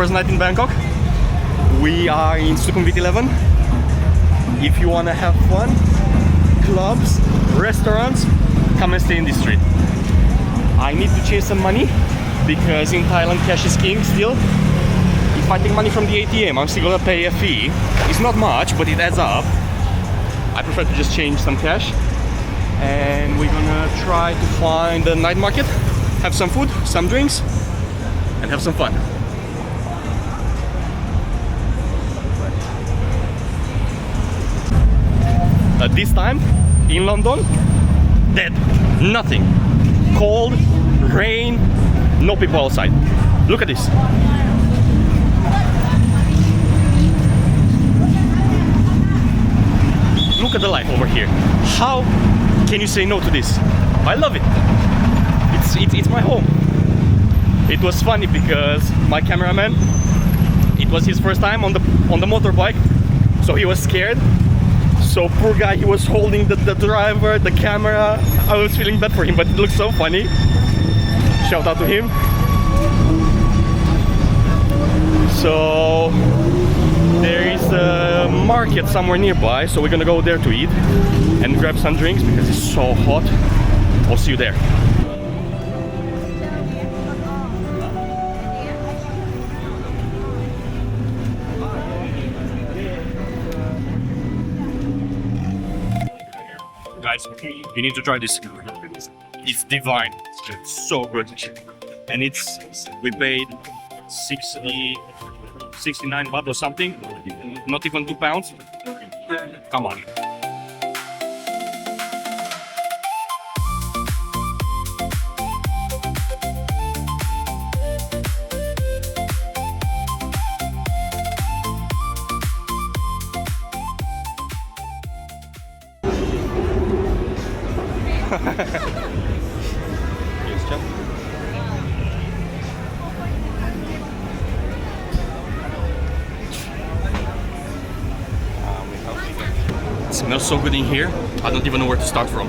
first night in Bangkok. We are in Sukhumvit 11. If you wanna have fun, clubs, restaurants, come and stay in this street. I need to change some money because in Thailand cash is king still. If I take money from the ATM, I'm still gonna pay a fee. It's not much, but it adds up. I prefer to just change some cash. And we're gonna try to find a night market, have some food, some drinks, and have some fun. At this time in London, dead, nothing. Cold, rain, no people outside. Look at this. Look at the life over here. How can you say no to this? I love it. It's my home. It was funny because my cameraman, it was his first time on the motorbike, so he was scared. So poor guy, he was holding the driver, the camera. I was feeling bad for him, but it looks so funny. Shout out to him. So there is a market somewhere nearby, so we're gonna go there to eat and grab some drinks because it's so hot. I'll see you there. Guys, you need to try this. It's divine. It's so good. And we paid 69 baht or something. Not even £2. Come on. Yes, Chef. It smells so good in here. I don't even know where to start from.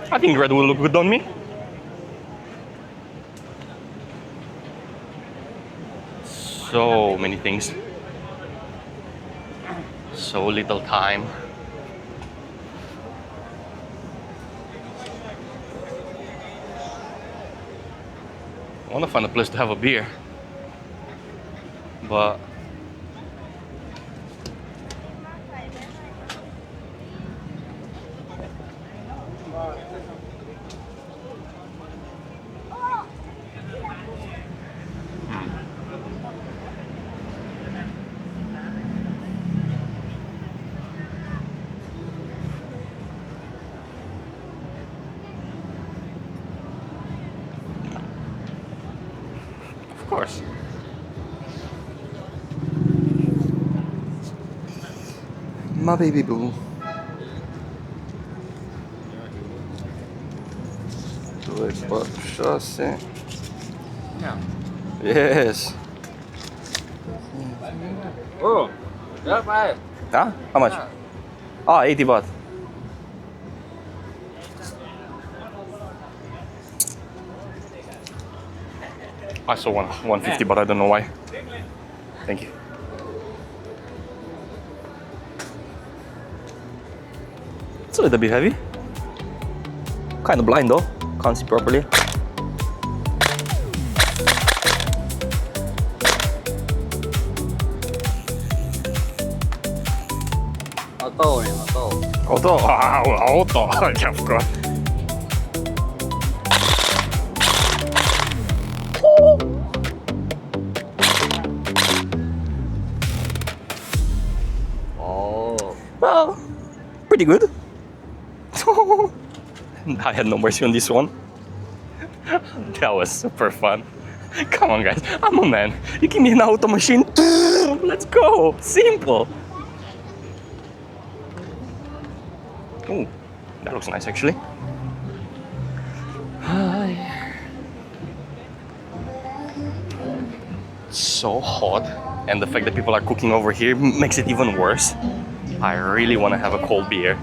I think red will look good on me. So many things. So little time. I want to find a place to have a beer. But of course. My baby boo. Yeah. Yes. Oh, yeah, bye. Huh? How much? Ah, 80 baht. I saw 150, but I don't know why. Thank you. It's a little bit heavy. Kind of blind though. Can't see properly. Auto, auto. Auto? Auto. Yeah, of course. Oh. Well, pretty good. I had no mercy on this one. That was super fun. Come on, guys. I'm a man. You give me an auto machine. Let's go. Simple. Oh, that looks nice actually. Hi. So hot, and the fact that people are cooking over here makes it even worse. I really want to have a cold beer.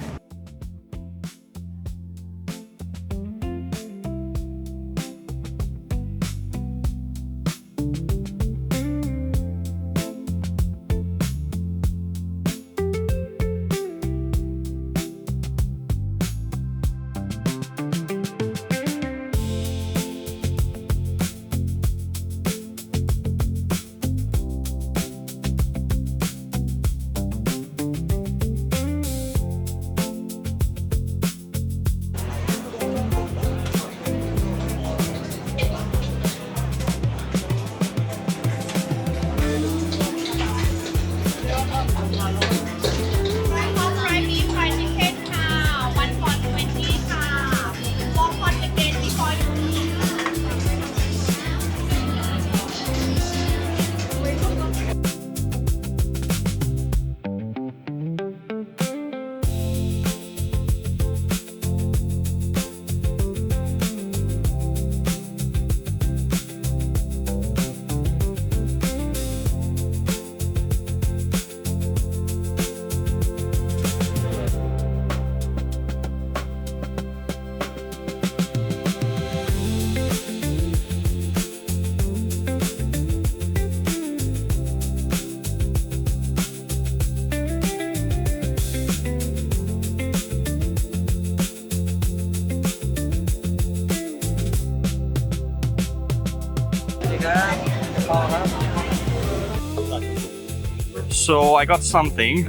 So I got something,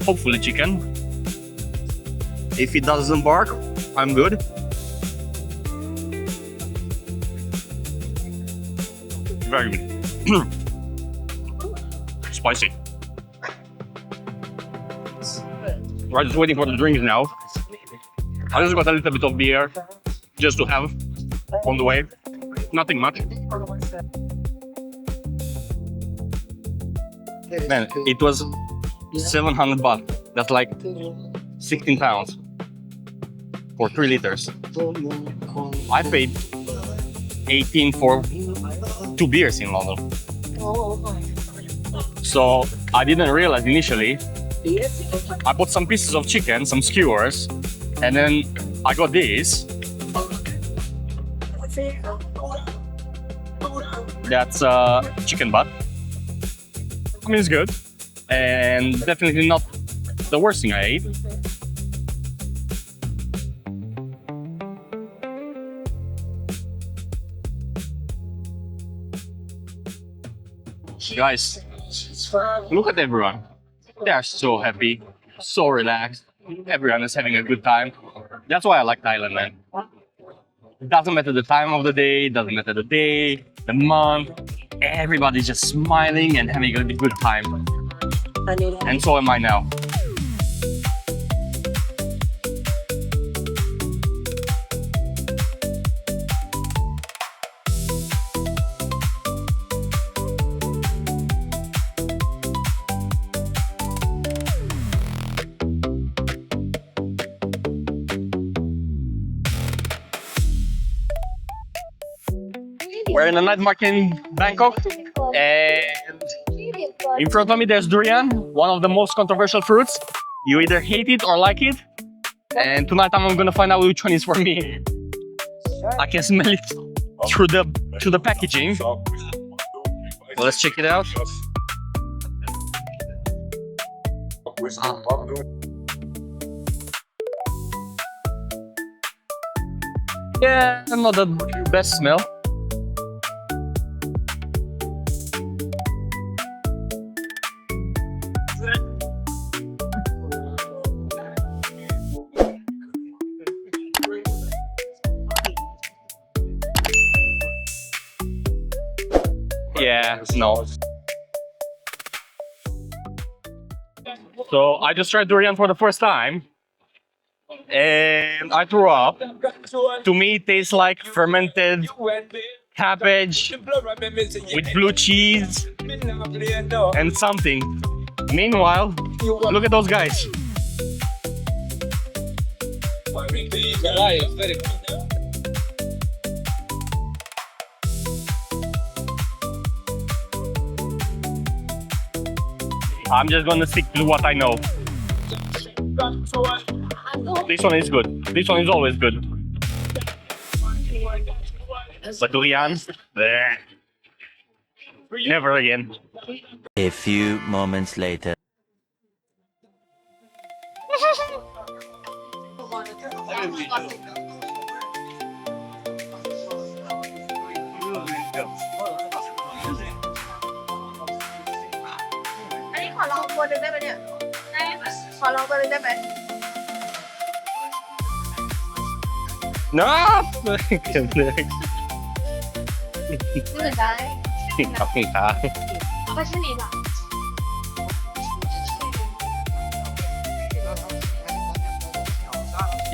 hopefully chicken. If it doesn't bark, I'm good. Very good. Spicy. We're just waiting for the drinks now. I just got a little bit of beer just to have on the way. Nothing much. Man, it was 700 baht. That's like 16 pounds for 3 liters. I paid 18 for 2 beers in London. So I didn't realize initially. I bought some pieces of chicken, some skewers, and then I got this. That's chicken butt. I mean, it's good, and definitely not the worst thing I ate. Guys, look at everyone. They are so happy, so relaxed. Everyone is having a good time. That's why I like Thailand, man. It doesn't matter the time of the day, it doesn't matter the day, the month. Everybody's just smiling and having a good time. And so am I now. We're in a night market in Bangkok, and in front of me there's durian, one of the most controversial fruits. You either hate it or like it, and tonight I'm gonna find out which one is for me. I can smell it through the packaging. Let's check it out. Yeah, not the best smell. Yeah, no. So I just tried durian for the first time, and I threw up. To me, it tastes like fermented cabbage with blue cheese and something. Meanwhile, look at those guys. I'm just gonna stick to what I know. This one is good. This one is always good. But durian, bleh. Never again. A few moments later. No! 不能干， ขอบคุณครับ 快是你吧。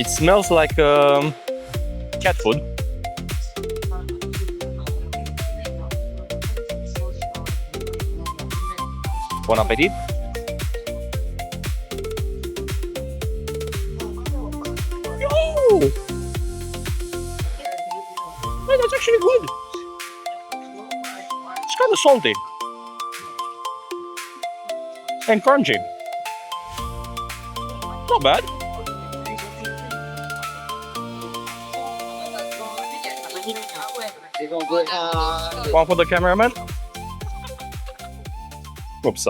It smells like cat food. Bon appetit. Oh! Yeah, that's actually good. It's kind of salty and crunchy. Not bad. One for the cameraman. Oops.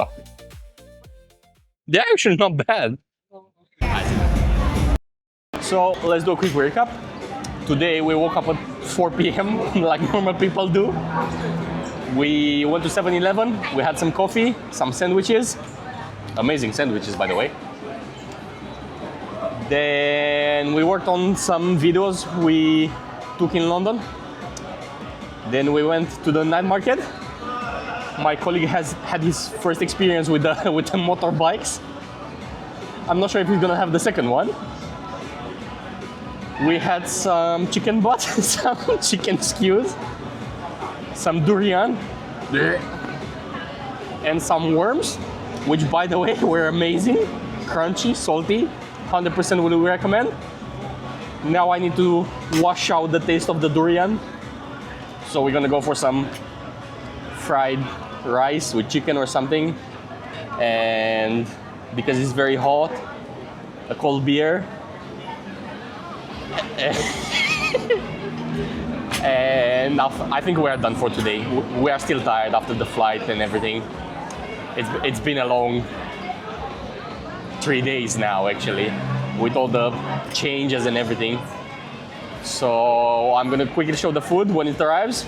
They're actually not bad. So let's do a quick recap. Today we woke up at 4 p.m. like normal people do. We went to 7-Eleven. We had some coffee, some sandwiches. Amazing sandwiches, by the way. Then we worked on some videos we took in London. Then we went to the night market. My colleague has had his first experience with the motorbikes. I'm not sure if he's gonna have the second one. We had some chicken butt, some chicken skews, some durian, and some worms, which by the way were amazing, crunchy, salty, 100% would recommend. Now I need to wash out the taste of the durian. So we're gonna go for some fried rice with chicken or something. And because it's very hot, a cold beer. And I think we are done for today. We are still tired after the flight and everything. It's been a long 3 days now actually, with all the changes and everything. So I'm gonna quickly show the food when it arrives,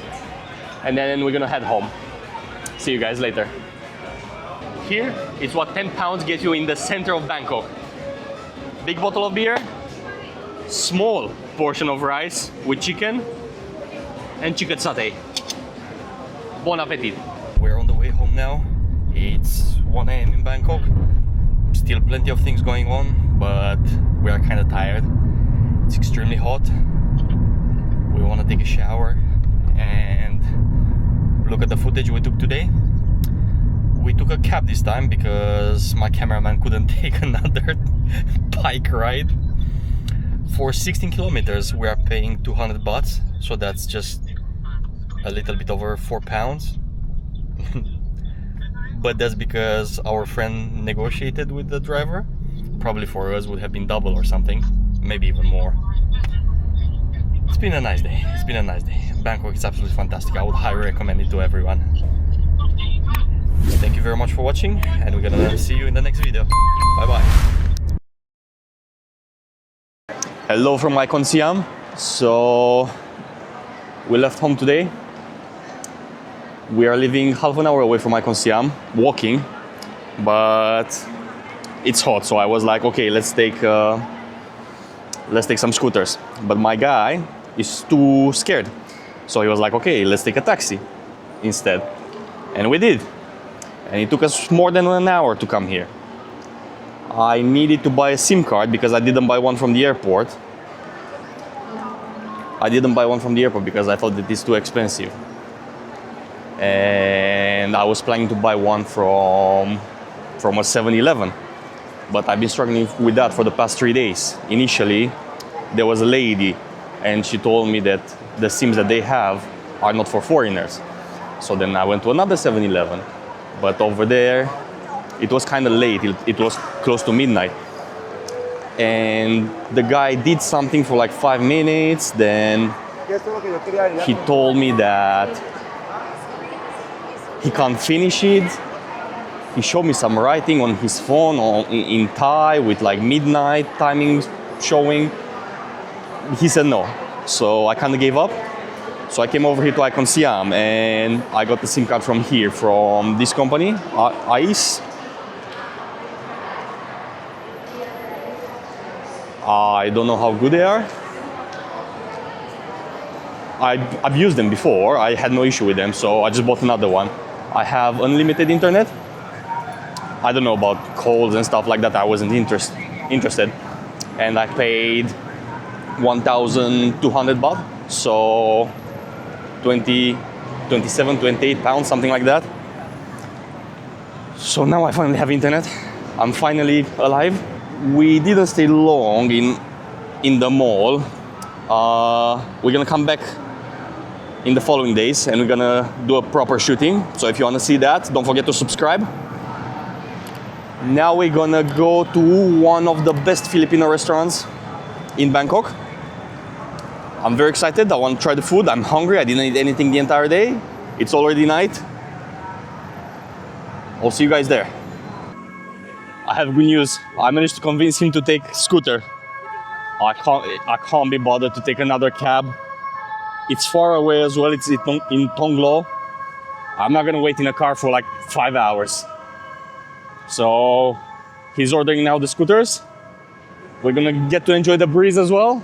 and then we're gonna head home. See you guys later. Here is what 10 pounds gets you in the center of Bangkok. Big bottle of beer, small portion of rice with chicken, and chicken satay. Bon appetit. We're on the way home now. It's 1 a.m. in Bangkok. Still plenty of things going on, but we are kind of tired. It's extremely hot. We want to take a shower and look at the footage we took today. We took a cab this time because my cameraman couldn't take another bike ride. For 16 kilometers we are paying 200 bahts, so that's just a little bit over 4 pounds. But that's because our friend negotiated with the driver. Probably for us would have been double or something, maybe even more. It's been a nice day. It's been a nice day. Bangkok is absolutely fantastic. I would highly recommend it to everyone. Thank you very much for watching, and we're gonna see you in the next video. Bye bye. Hello from Icon Siam. So we left home today. We are living half an hour away from Icon Siam, walking, but it's hot. So I was like, okay, let's take some scooters. But my guy is too scared, so he was like, okay, let's take a taxi instead, and we did. And it took us more than an hour to come here. I needed to buy a SIM card because I didn't buy one from the airport. I didn't buy one from the airport because I thought that it's too expensive. And I was planning to buy one from a 7-Eleven. But I've been struggling with that for the past 3 days. Initially, there was a lady and she told me that the SIMs that they have are not for foreigners. So then I went to another 7-Eleven. But over there, it was kind of late. It was close to midnight. And the guy did something for like 5 minutes. Then he told me that he can't finish it. He showed me some writing on his phone in Thai with like midnight timing showing. He said no. So I kind of gave up. So I came over here to Icon Siam and I got the SIM card from here, from this company, ICE. I don't know how good they are. I've used them before. I had no issue with them, so I just bought another one. I have unlimited internet. I don't know about calls and stuff like that. I wasn't interested. And I paid 1,200 baht, so 27, 28 pounds, something like that. So now I finally have internet. I'm finally alive. We didn't stay long in the mall. We're gonna come back in the following days and we're gonna do a proper shooting. So if you wanna see that, don't forget to subscribe. Now we're gonna go to one of the best Filipino restaurants in Bangkok. I'm very excited. I want to try the food. I'm hungry. I didn't eat anything the entire day. It's already night. I'll see you guys there. I have good news. I managed to convince him to take scooter. I can't be bothered to take another cab. It's far away as well. It's in Tonglo. I'm not gonna wait in a car for like 5 hours. So he's ordering now the scooters. We're gonna get to enjoy the breeze as well.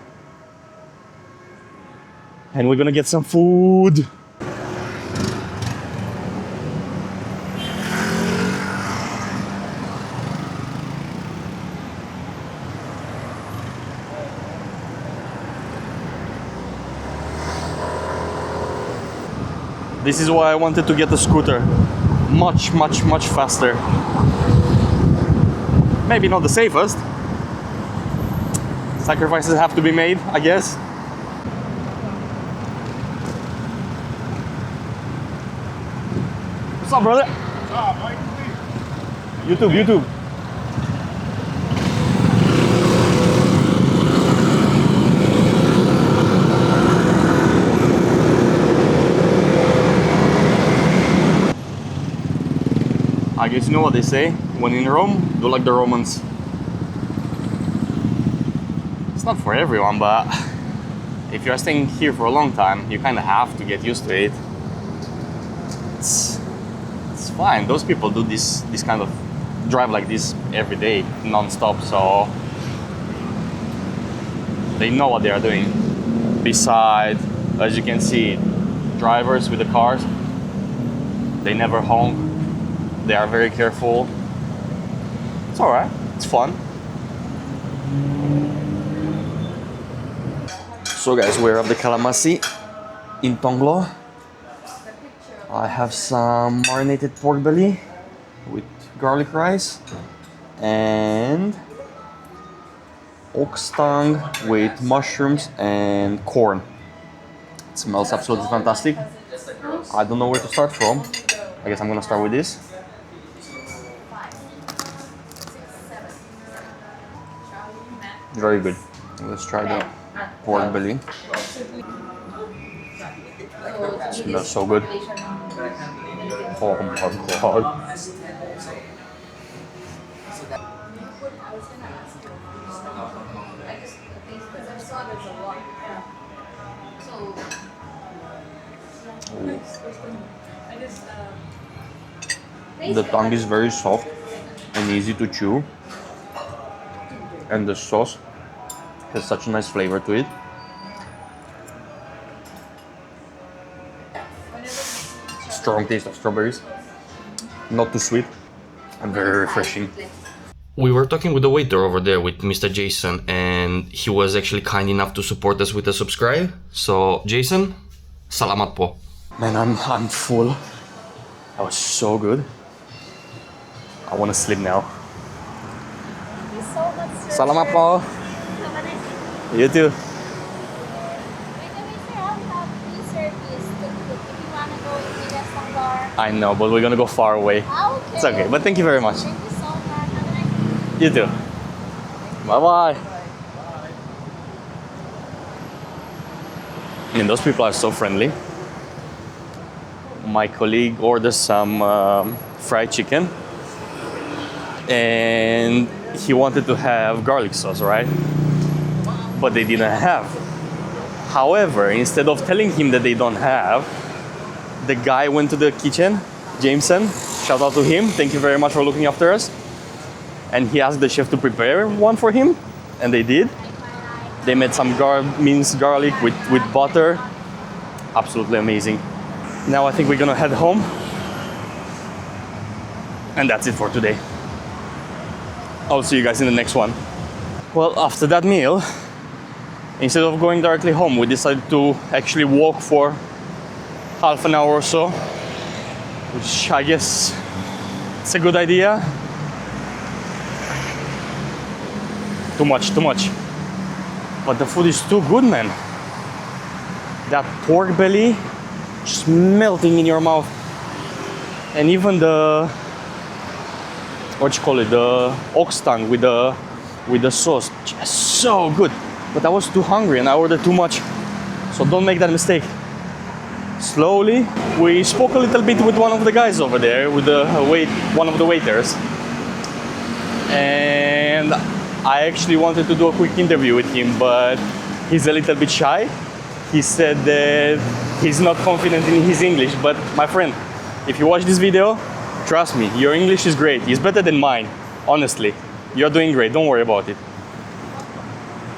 And we're gonna get some food. This is why I wanted to get a scooter. Much faster. Maybe not the safest. Sacrifices have to be made, I guess. What's up, brother? YouTube. I guess you know what they say, when in Rome, do like the Romans. It's not for everyone, but if you're staying here for a long time, you kind of have to get used to it. It's fine. Those people do this kind of drive like this every day, non-stop, so they know what they are doing. Besides, as you can see, drivers with the cars, they never honk. They are very careful. It's alright, it's fun. So guys, we're at the Kalamasi in Tonglo. I have some marinated pork belly with garlic rice and ox tongue with mushrooms and corn. It smells absolutely fantastic. I don't know where to start from. I guess I'm gonna start with this. Very good. Let's try the pork belly. It smells so good. Oh my god. The tongue is very soft and easy to chew, and the sauce has such a nice flavor to it. Strong taste of strawberries, not too sweet, and very refreshing. We were talking with the waiter over there, with Mr. Jason, and he was actually kind enough to support us with a subscribe. So, Jason, salamat po. Man, I'm full. That was so good. I want to sleep now. Thank you so much, sir. Salamat po. Have a nice day. You too. Wait, sir, I'll have free service to cook if you want to go in Migas Sanggar. I know, but we're gonna go far away. Okay. It's okay, but thank you very much. Thank you so much. Have a nice day. You too. Bye-bye. I mean, those people are so friendly. My colleague ordered some fried chicken, and he wanted to have garlic sauce, right? But they didn't have. However, instead of telling him that they don't have, the guy went to the kitchen, Jameson, shout out to him, thank you very much for looking after us. And he asked the chef to prepare one for him, and they did. They made some minced garlic with butter. Absolutely amazing. Now I think we're gonna head home. And that's it for today. I'll see you guys in the next one. Well, after that meal, instead of going directly home, we decided to actually walk for half an hour or so, which I guess it's a good idea. Too much. But the food is too good, man. That pork belly just melting in your mouth. And even the, what you call it, the ox tongue with the sauce, just so good. But I was too hungry and I ordered too much. So don't make that mistake. Slowly, we spoke a little bit with one of the guys over there, with one of the waiters. And I actually wanted to do a quick interview with him, but he's a little bit shy. He said that he's not confident in his English, but my friend, if you watch this video, trust me, your English is great. It's better than mine, honestly. You're doing great, don't worry about it.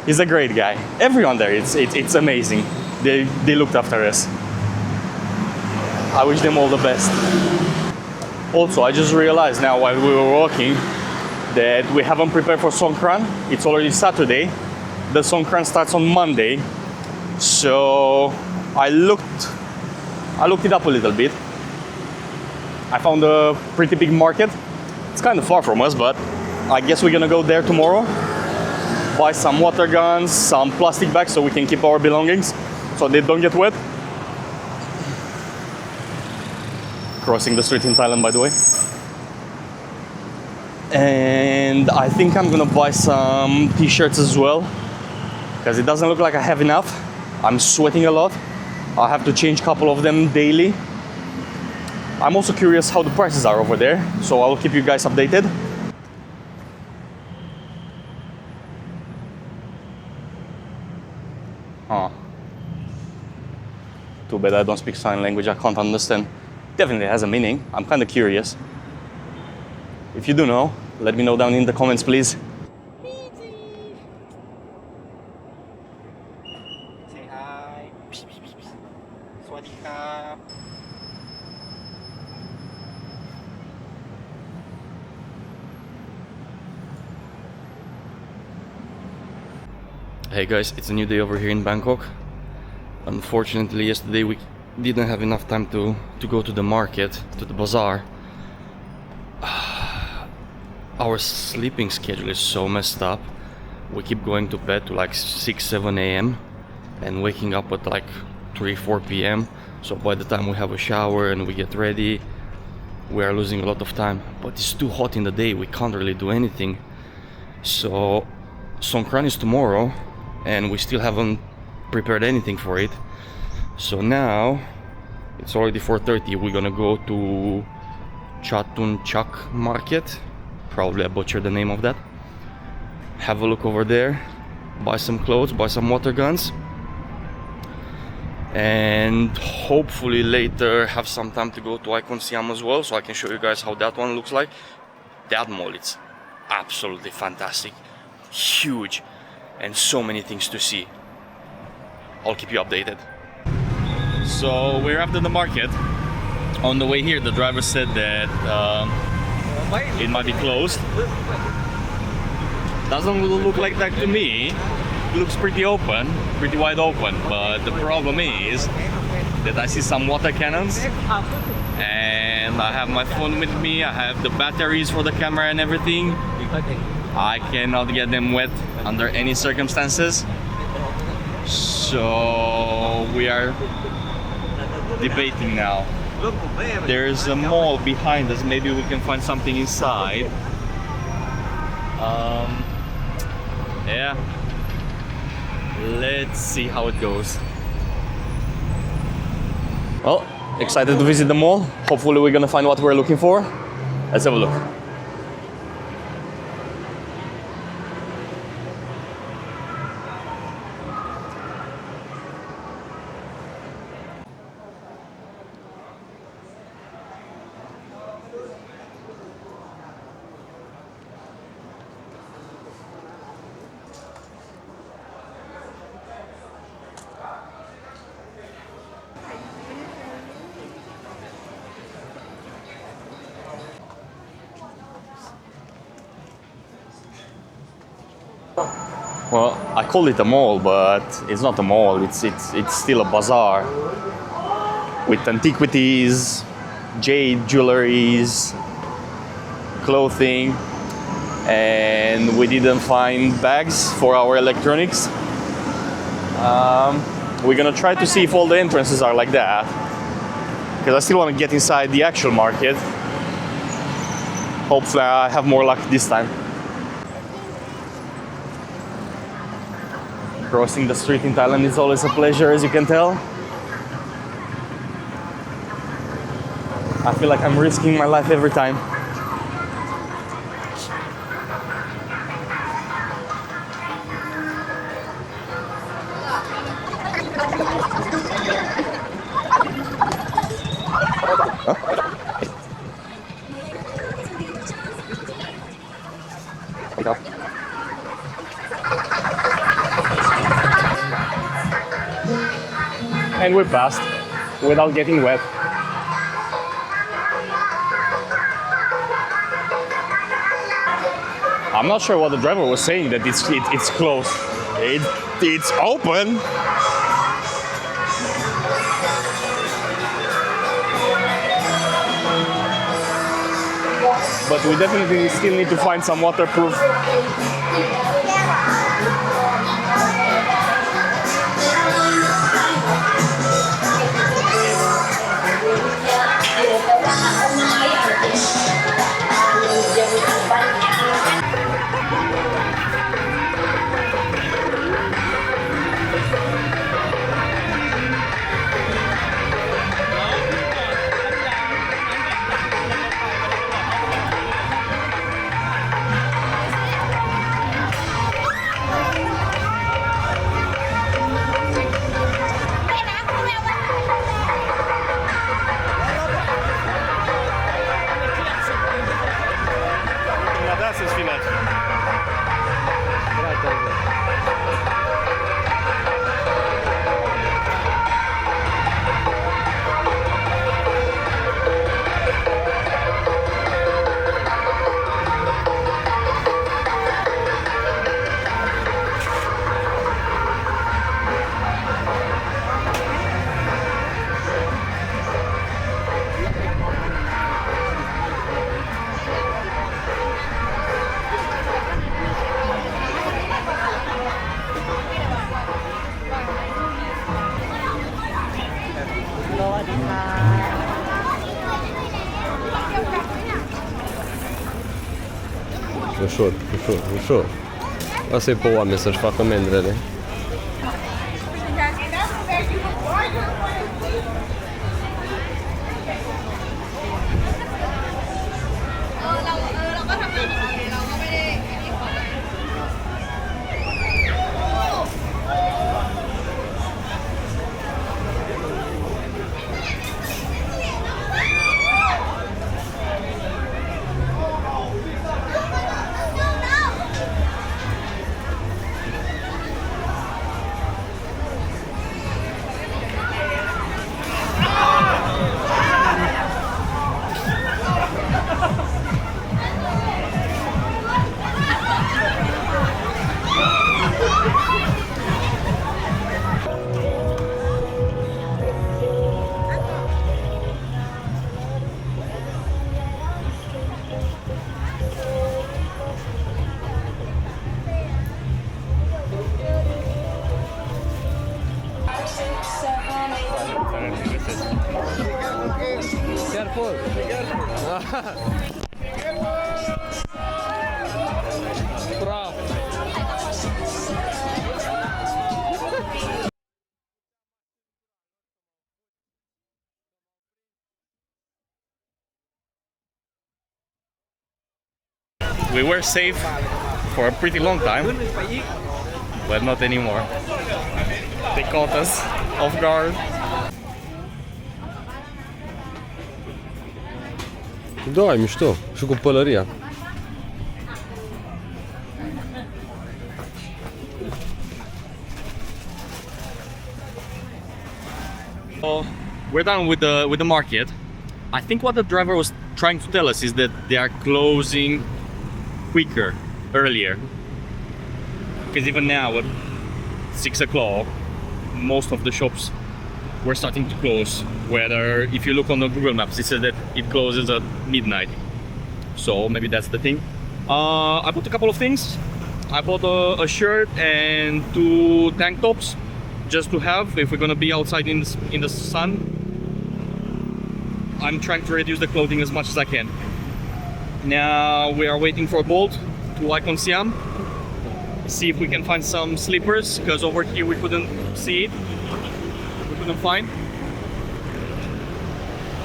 He's a great guy. Everyone there, it's amazing. They looked after us. I wish them all the best. Also, I just realized now while we were walking that we haven't prepared for Songkran. It's already Saturday. The Songkran starts on Monday. So I looked it up a little bit. I found a pretty big market. It's kind of far from us, but I guess we're gonna go there tomorrow. Buy some water guns, some plastic bags so we can keep our belongings so they don't get wet. Crossing the street in Thailand, by the way. And I think I'm gonna buy some t-shirts as well, because it doesn't look like I have enough. I'm sweating a lot. I'll have to change a couple of them daily. I'm also curious how the prices are over there, so I'll keep you guys updated. Huh. Too bad I don't speak sign language, I can't understand. Definitely has a meaning. I'm kind of curious. If you do know, let me know down in the comments, please. Say hi. Swadika. Hey guys, it's a new day over here in Bangkok. Unfortunately, yesterday we didn't have enough time to go to the market, to the bazaar. Our sleeping schedule is so messed up. We keep going to bed to like 6-7 a.m. and waking up at like 3-4 p.m. So by the time we have a shower and we get ready, we are losing a lot of time. But it's too hot in the day, we can't really do anything. So Songkran is tomorrow and we still haven't prepared anything for it. So now it's already 4:30. We're gonna go to Chatun Chak market. Probably I butchered the name of that. Have a look over there, buy some clothes, buy some water guns, and hopefully later have some time to go to Icon Siam as well, so I can show you guys how that one looks like. That mall, it's absolutely fantastic, huge, and so many things to see. I'll keep you updated. So we're after the market. On the way here, the driver said that it might be closed. Doesn't look like that to me. It looks pretty open, pretty wide open, but the problem is that I see some water cannons and I have my phone with me, I have the batteries for the camera and everything. I cannot get them wet under any circumstances. So we are debating now. There's a mall behind us, maybe we can find something inside. Yeah, let's see how it goes. Oh, excited to visit the mall. Hopefully we're gonna find what we're looking for. Let's have a look. Well, I call it a mall, but it's not a mall. It's still a bazaar with antiquities, jade jewelries, clothing, and we didn't find bags for our electronics. We're gonna try to see if all the entrances are like that, because I still want to get inside the actual market. Hopefully I have more luck this time. Crossing the street in Thailand is always a pleasure, as you can tell. I feel like I'm risking my life every time. And we passed without getting wet. I'm not sure what the driver was saying, that it's closed. It's open. But we definitely still need to find some waterproof. Ușor. Asta e pe oameni să-și facă mendrele. careful. Praf. We were safe for a pretty long time, but not anymore. They caught us off guard. Da, e mișto. Și cu pălăria. So we're done with the market. I think what the driver was trying to tell us is that they are closing quicker, earlier. Because even now at 6 o'clock, most of the shops were starting to close. Whether if you look on the Google Maps, it says that it closes at midnight. So maybe that's the thing. I bought a couple of things. I bought a shirt and 2 tank tops, just to have if we're gonna be outside in the sun. I'm trying to reduce the clothing as much as I can. Now we are waiting for Bolt to Icon Siam. See if we can find some slippers, because over here we couldn't see it. We couldn't find.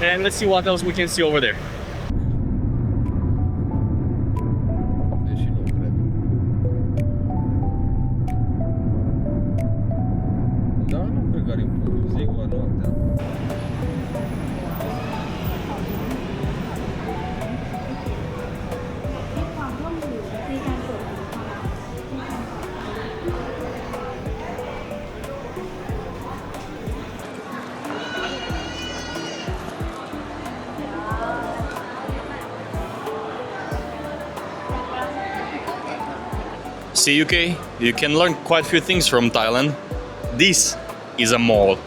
And let's see what else we can see over there. Deși nu cred. Da, nu cred că are punct. Ziua noaptea. See UK, you can learn quite a few things from Thailand. This is a mall.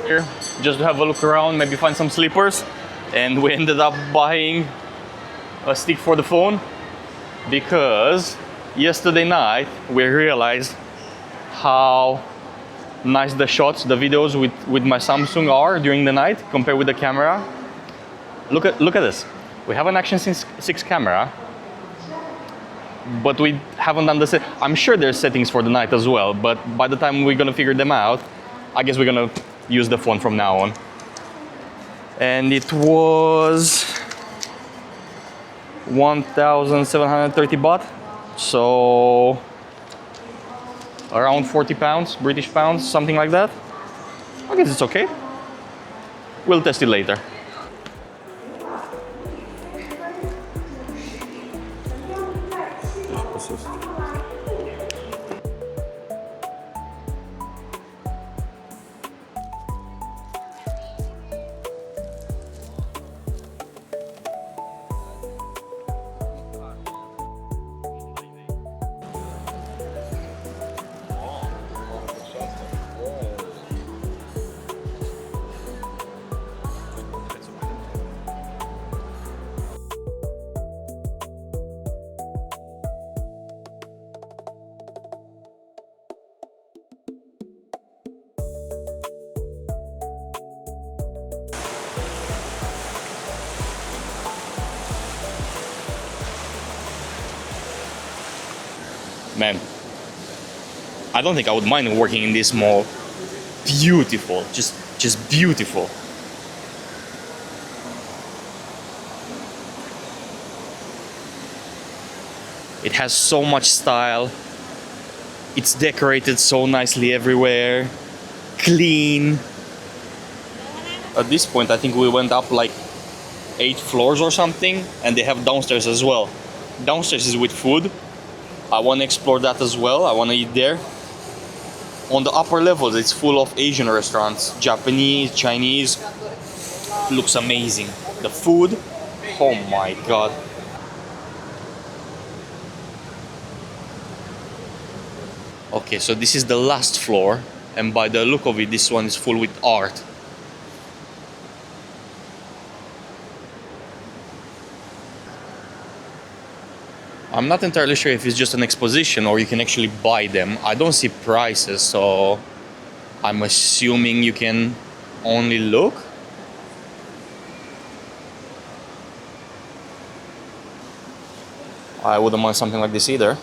Here, just to have a look around, maybe find some slippers, and we ended up buying a stick for the phone because yesterday night we realized how nice the shots, the videos with my Samsung are during the night compared with the camera. Look at this. We have an Action 6 camera, but we haven't done the set. I'm sure there's settings for the night as well, but by the time we're gonna figure them out, I guess we're gonna use the phone from now on. And it was 1,730 baht, so around 40 pounds, British pounds, something like that. I guess it's okay. We'll test it later. Man, I don't think I would mind working in this mall. Beautiful, just beautiful. It has so much style. It's decorated so nicely everywhere. Clean. At this point, I think we went up like 8 floors or something, and they have downstairs as well. Downstairs is with food. I want to explore that as well. I want to eat there. On the upper levels, it's full of Asian restaurants, Japanese, Chinese. Looks amazing. The food, oh my god. Okay, so this is the last floor, and by the look of it, this one is full with art. I'm not entirely sure if it's just an exposition or you can actually buy them. I don't see prices, so I'm assuming you can only look. I wouldn't mind something like this either.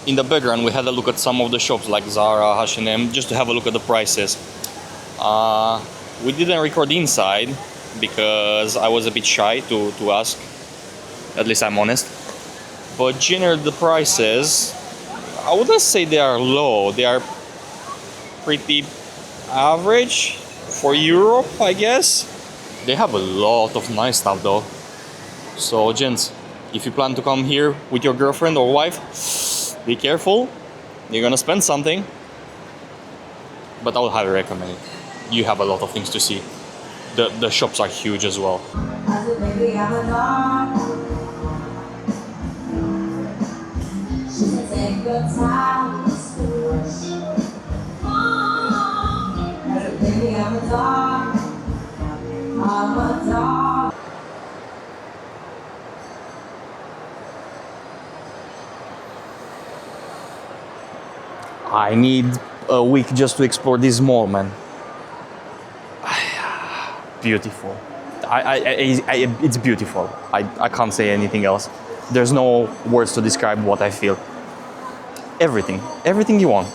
In the background, we had a look at some of the shops like Zara, H&M, just to have a look at the prices. We didn't record inside because I was a bit shy to ask. At least I'm honest. But generally the prices, I wouldn't say they are low. They are pretty average for Europe, I guess. They have a lot of nice stuff though. So gents, if you plan to come here with your girlfriend or wife, be careful, you're gonna spend something, but I would highly recommend it. You have a lot of things to see. The shops are huge as well. I need a week just to explore this mall, man. Beautiful. It's beautiful. I can't say anything else. There's no words to describe what I feel. Everything you want.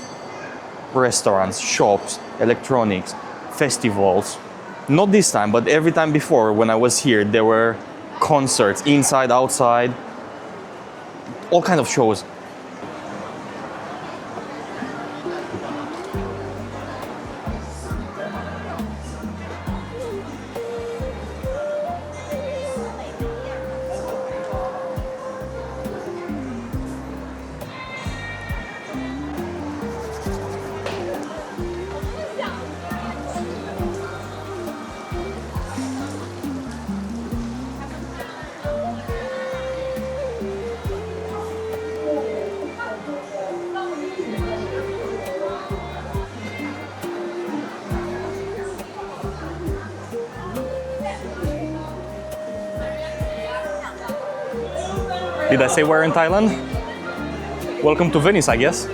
Restaurants, shops, electronics, festivals. Not this time, but every time before when I was here, there were concerts, inside, outside, all kind of shows. Did I say we're in Thailand? Welcome to Venice, I guess.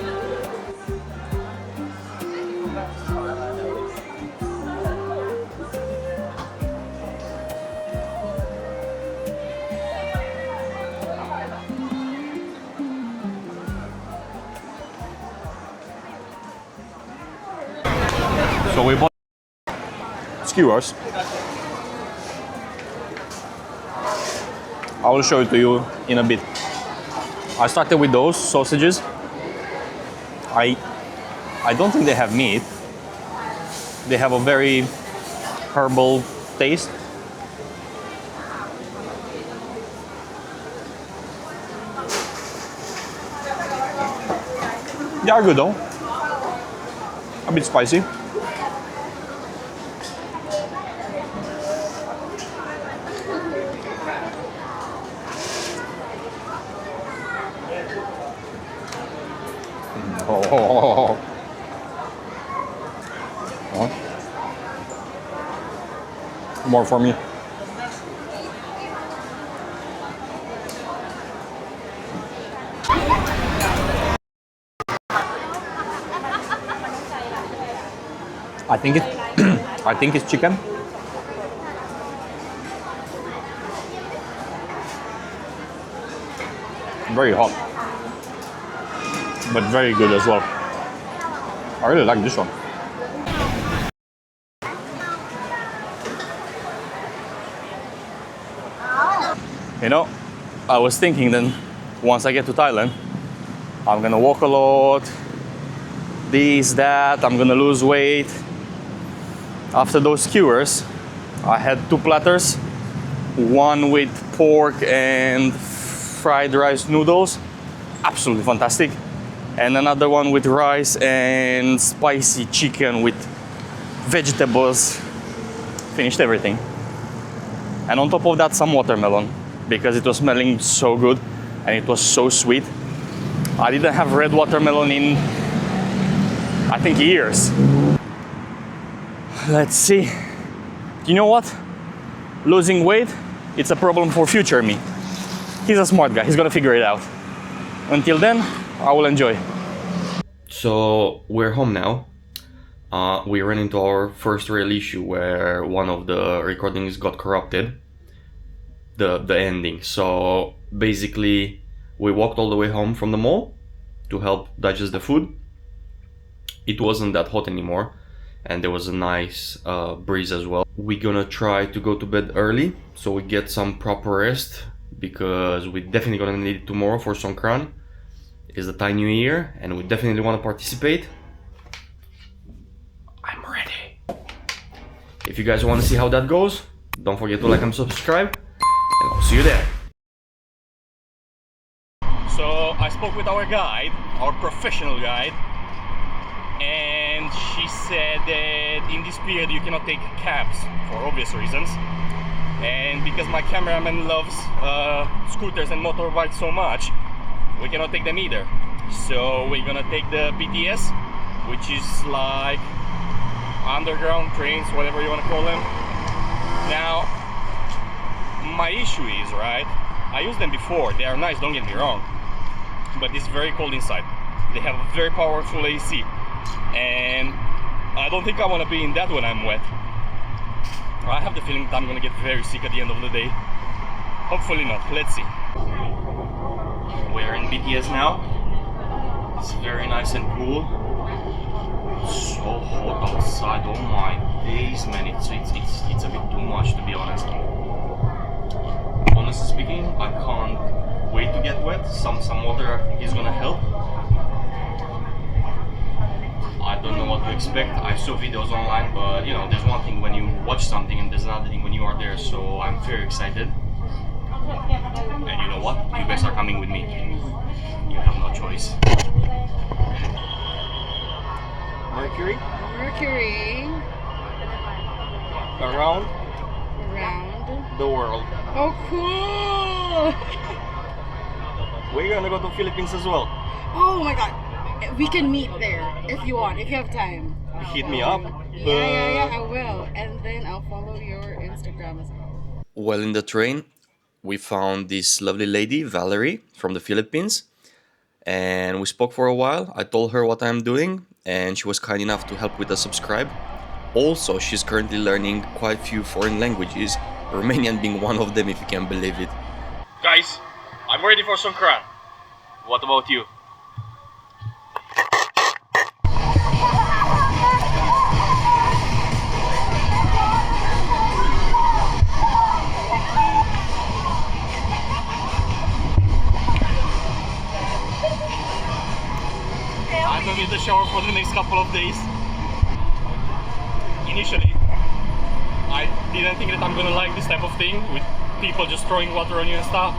So we bought skewers. I will show it to you in a bit. I started with those sausages. I don't think they have meat. They have a very herbal taste. They are good though. A bit spicy. Oh. More for me. I think it I think it's chicken. Very hot, but very good as well. I really like this one. You know, I was thinking then once I get to Thailand, I'm gonna walk a lot, this, that, I'm gonna lose weight. After those skewers, I had 2 platters, one with pork and fried rice noodles, absolutely fantastic, and another one with rice and spicy chicken with vegetables. Finished everything. And on top of that, some watermelon, because it was smelling so good and it was so sweet. I didn't have red watermelon in, I think, years. Let's see. You know what? Losing weight, it's a problem for future me. He's a smart guy, he's gonna figure it out. Until then, I will enjoy. So we're home now. We ran into our first real issue where one of the recordings got corrupted. The ending. So basically we walked all the way home from the mall to help digest the food. It wasn't that hot anymore and there was a nice breeze as well. We're gonna try to go to bed early so we get some proper rest, because we're definitely gonna need it tomorrow for Songkran. It's the Thai New Year and we definitely want to participate. I'm ready. If you guys want to see how that goes, don't forget to like and subscribe, and I'll see you there. So I spoke with our guide, our professional guide, and she said that in this period you cannot take cabs for obvious reasons. And because my cameraman loves scooters and motorbikes so much, we cannot take them either. So we're gonna take the BTS, which is like underground trains, whatever you want to call them. Now, my issue is, right, I used them before, they are nice, don't get me wrong, but it's very cold inside. They have a very powerful AC, and I don't think I want to be in that when I'm wet. I have the feeling that I'm gonna get very sick at the end of the day. Hopefully not, let's see. We're in BTS now. It's very nice and cool. So hot outside, oh my days, man, it's a bit too much, to be honest. Honestly speaking, I can't wait to get wet. Some water is gonna help. I don't know what to expect. I saw videos online, but you know, there's one thing when you watch something and there's another thing when you are there, so I'm very excited. And you know what? You guys are coming with me. You have no choice. Mercury? Mercury Around around the world. Oh, cool! We're gonna go to Philippines as well. Oh my god. We can meet there if you want, if you have time. Hit me up. Yeah, I will. And then I'll follow your Instagram as well. Well, in the train, we found this lovely lady, Valerie, from the Philippines. And we spoke for a while. I told her what I'm doing, and she was kind enough to help with the subscribe. Also, she's currently learning quite a few foreign languages, Romanian being one of them, if you can believe it. Guys, I'm ready for Songkran. What about you? I'm gonna be in the shower for the next couple of days. Initially, I didn't think that I'm gonna like this type of thing with people just throwing water on you and stuff.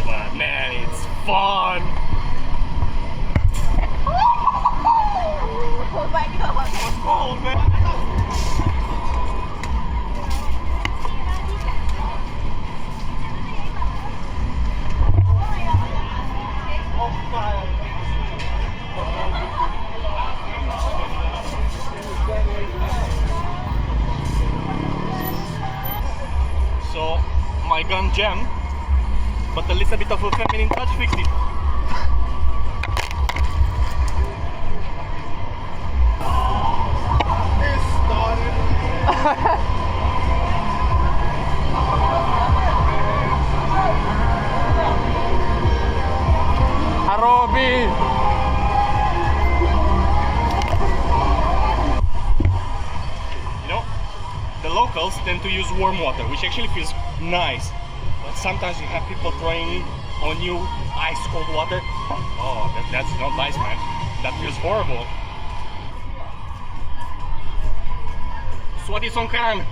But man, it's fun! Oh my god! It's cold, man! So my gun jammed, but a little bit of a feminine touch fixed it. locals tend to use warm water, which actually feels nice. But sometimes you have people throwing on you ice cold water. Oh, that's not nice, man. That feels horrible. Swaddy Songkran.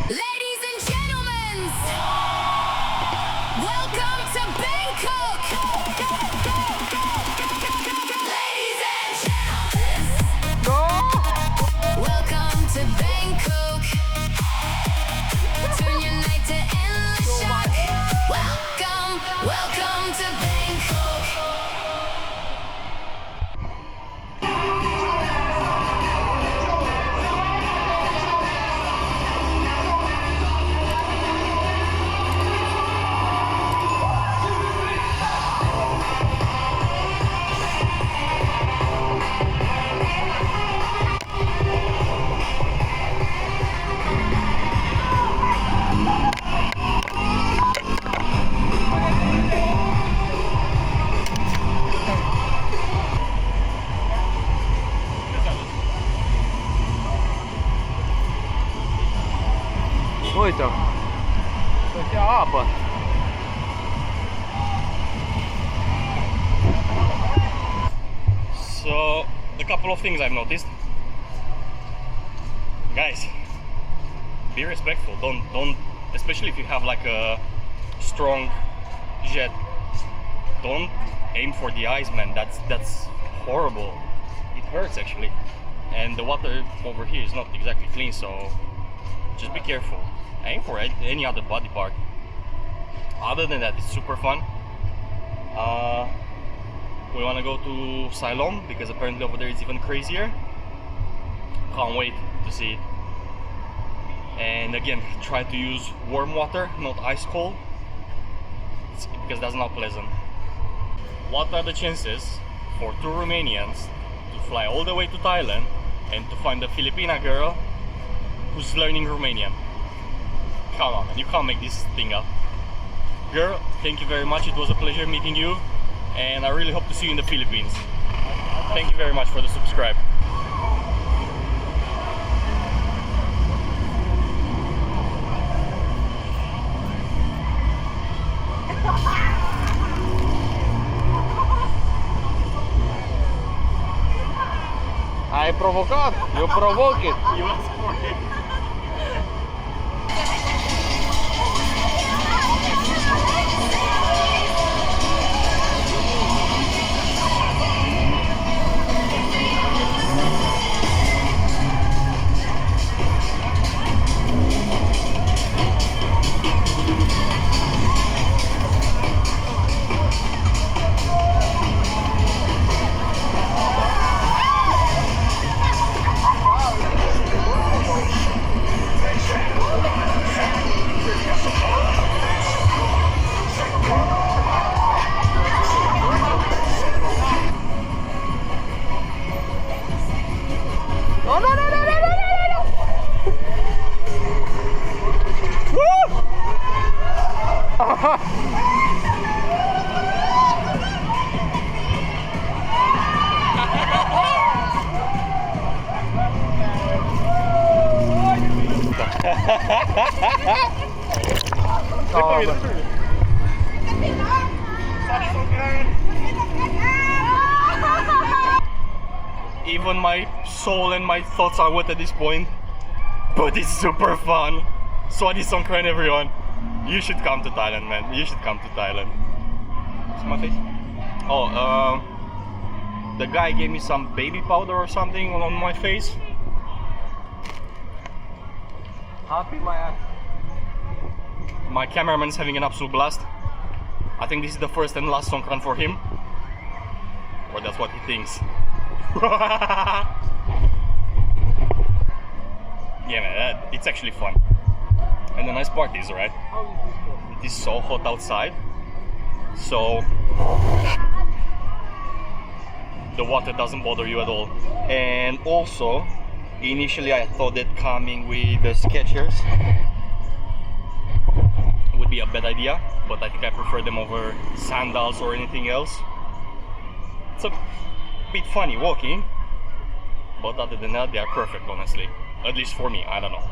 Ladies and gentlemen, welcome to Bangkok. Ladies and gentlemen, welcome to Bangkok. Turn your night to endless shock. Welcome to Bangkok. Muito. Isso aqui é a aba. So, a couple of things I've noticed. Guys, be respectful. Don't, especially if you have like a strong jet, don't aim for the ice, man. That's horrible. It hurts actually. And the water over here is not exactly clean, so just be careful. Aim for any other body part. Other than that, it's super fun. We want to go to Ceylon because apparently over there it's even crazier. Can't wait to see it. And again, try to use warm water, not ice cold, because that's not pleasant. What are the chances for two Romanians to fly all the way to Thailand and to find a Filipina girl who's learning Romanian? Come on, man, you can't make this thing up. Girl, thank you very much. It was a pleasure meeting you, and I really hope to see you in the Philippines. Thank you very much for the subscribe. Ai provocat? Eu provoc it. You asked for it. Even my soul and my thoughts are wet at this point, but it's super fun. Swaddy Songkran, everyone. You should come to Thailand, man. You should come to Thailand. What's my face? Oh, the guy gave me some baby powder or something on my face. Happy my ass. My cameraman's having an absolute blast. I think this is the first and last Songkran for him. Or that's what he thinks. Yeah, man, it's actually fun. And the nice part is, right, it is so hot outside, so the water doesn't bother you at all. And also, initially I thought that coming with the Skechers would be a bad idea, but I think I prefer them over sandals or anything else. It's a bit funny walking, but other than that, they are perfect, honestly. At least for me, I don't know.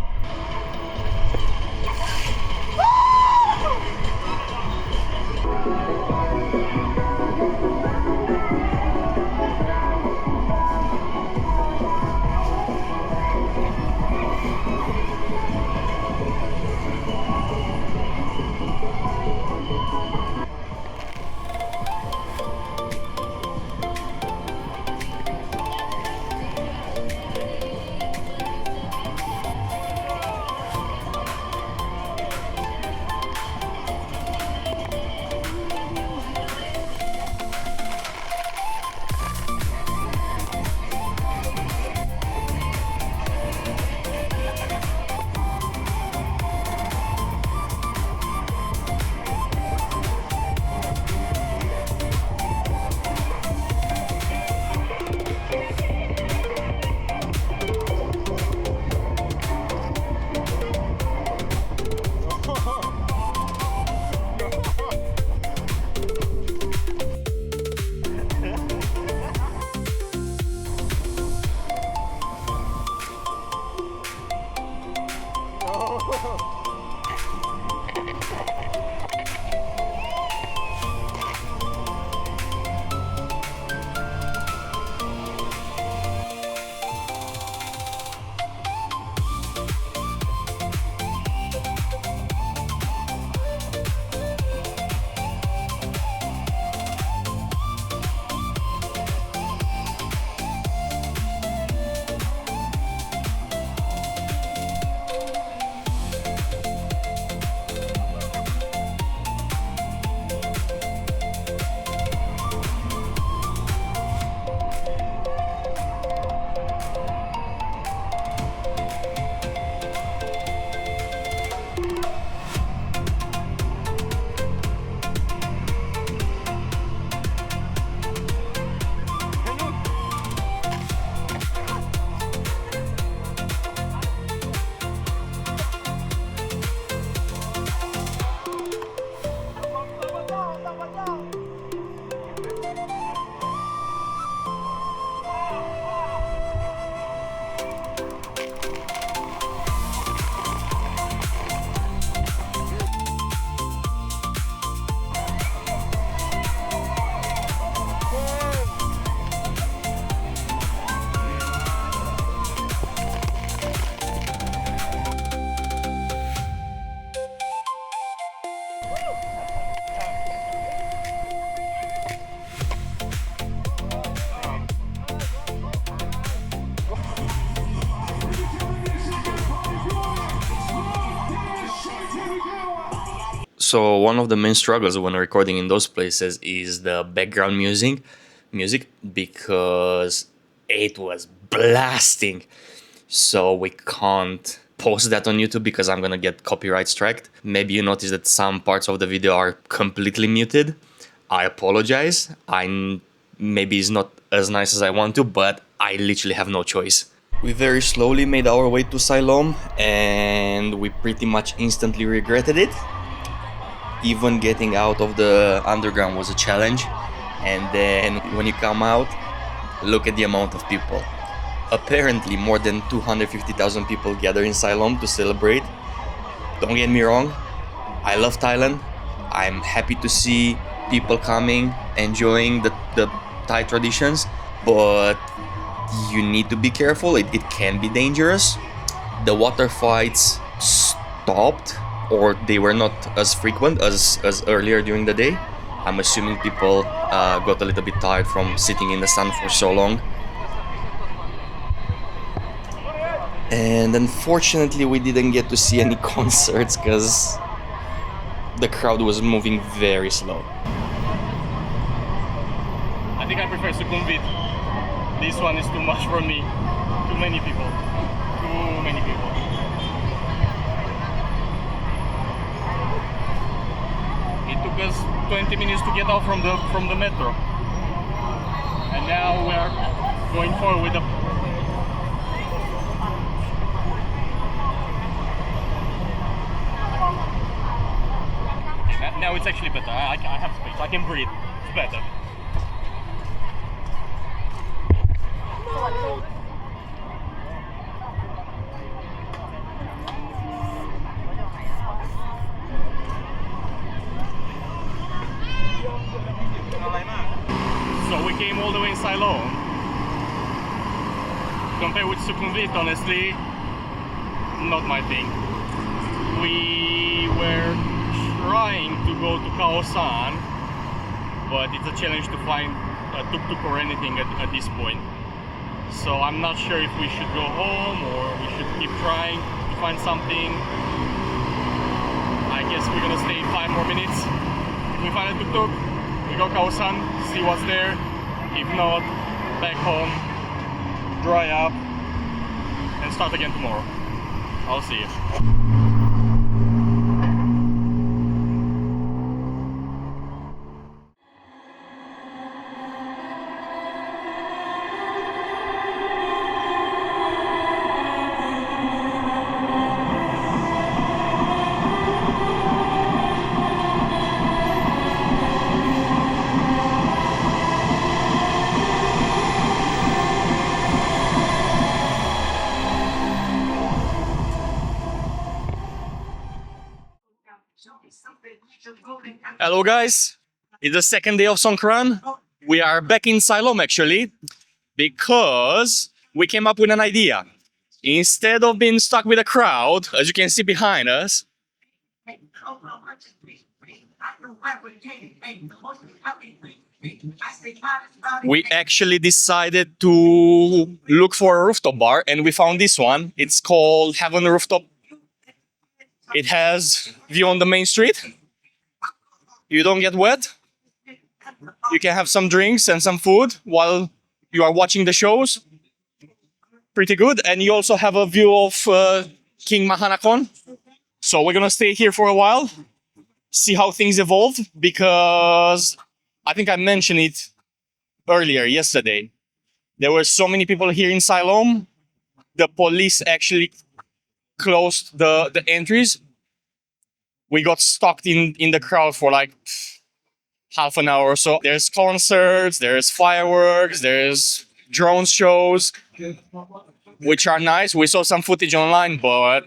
So one of the main struggles when recording in those places is the background music because it was blasting. So we can't post that on YouTube because I'm gonna get copyright striked. Maybe you notice that some parts of the video are completely muted. I apologize. Maybe it's not as nice as I want to, but I literally have no choice. We very slowly made our way to Siloam and we pretty much instantly regretted it. Even getting out of the underground was a challenge, and then when you come out, look at the amount of people. Apparently more than 250,000 people gather in Siloam to celebrate. Don't get me wrong, I love Thailand. I'm happy to see people coming, enjoying the Thai traditions, but you need to be careful. It can be dangerous. The water fights stopped, or they were not as frequent as earlier during the day. I'm assuming people got a little bit tired from sitting in the sun for so long. And unfortunately we didn't get to see any concerts because the crowd was moving very slow. I think I prefer Sukhumvit. This one is too much for me. Too many people. Too many people. It took us 20 minutes to get out from the metro. And now we are going forward with the now it's actually better. I have space. I can breathe. It's better. So we came all the way in Siloam. Compared with Sukhumvit, honestly, not my thing. We were trying to go to Khao San, but it's a challenge to find a tuk-tuk or anything at this point. So I'm not sure if we should go home or we should keep trying to find something. I guess we're gonna stay 5 more minutes. If we find a tuk-tuk, we go Khao San, see what's there. If not, back home, dry up, and start again tomorrow. I'll see you. Hello guys, it's the second day of Songkran. We are back in Siloam actually, because we came up with an idea. Instead of being stuck with a crowd, as you can see behind us, we actually decided to look for a rooftop bar, and we found this one. It's called Heaven Rooftop. It has view on the main street. You don't get wet. You can have some drinks and some food while you are watching the shows. Pretty good. And you also have a view of King Mahanakhon. So we're gonna stay here for a while, see how things evolve, because I think I mentioned it earlier yesterday. There were so many people here in Siloam. The police actually closed the entries. We got stuck in the crowd for like half an hour or so. There's concerts, there's fireworks, there's drone shows, which are nice. We saw some footage online, but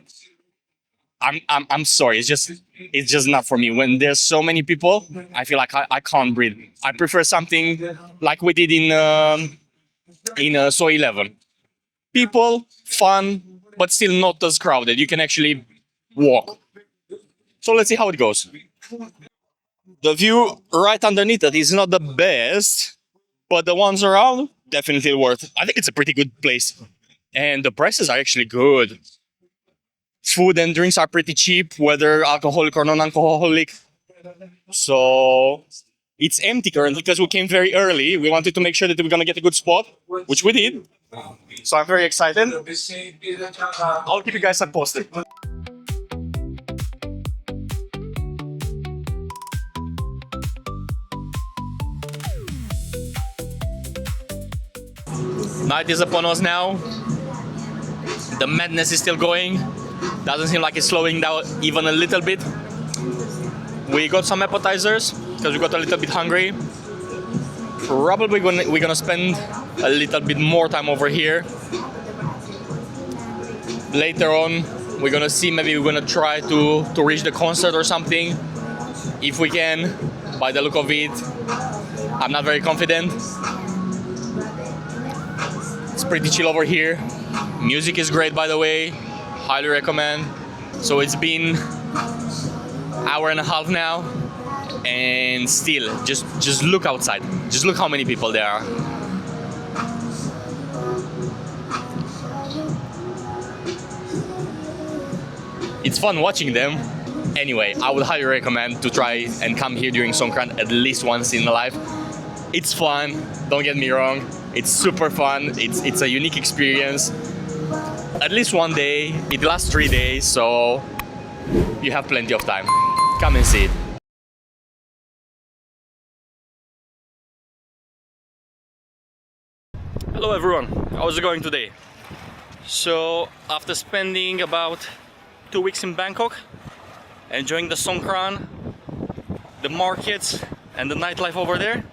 I'm sorry, it's just not for me. When there's so many people, I feel like I can't breathe. I prefer something like we did in So 11. People, fun, but still not as crowded. You can actually walk. So let's see how it goes. The view right underneath it is not the best, but the ones around, definitely worth it. I think it's a pretty good place. And the prices are actually good. Food and drinks are pretty cheap, whether alcoholic or non-alcoholic. So it's empty currently because we came very early. We wanted to make sure that we're gonna get a good spot, which we did. So I'm very excited. I'll keep you guys posted. Night is upon us now. The madness is still going. Doesn't seem like it's slowing down even a little bit. We got some appetizers because we got a little bit hungry. Probably we're gonna spend a little bit more time over here. Later on, we're gonna see, maybe we're gonna try to reach the concert or something. If we can, by the look of it, I'm not very confident. It's pretty chill over here. Music is great, by the way. Highly recommend. So it's been an hour and a half now, and still, just look outside. Just look how many people there are. It's fun watching them. Anyway, I would highly recommend to try and come here during Songkran at least once in a life. It's fun, don't get me wrong. It's super fun. It's a unique experience. At least one day. It lasts 3 days, so you have plenty of time. Come and see it. Hello everyone, how's it going today? So after spending about 2 weeks in Bangkok, enjoying the Songkran, the markets and the nightlife over there,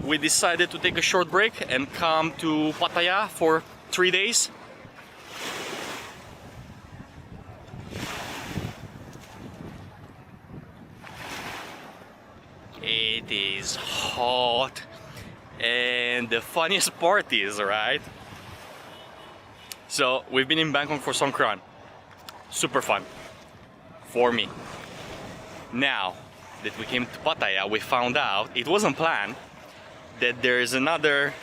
we decided to take a short break and come to Pattaya for 3 days. It is hot, and the funniest part is, right? So we've been in Bangkok for Songkran. Super fun for me. Now that we came to Pattaya, we found out, it wasn't planned, that there is another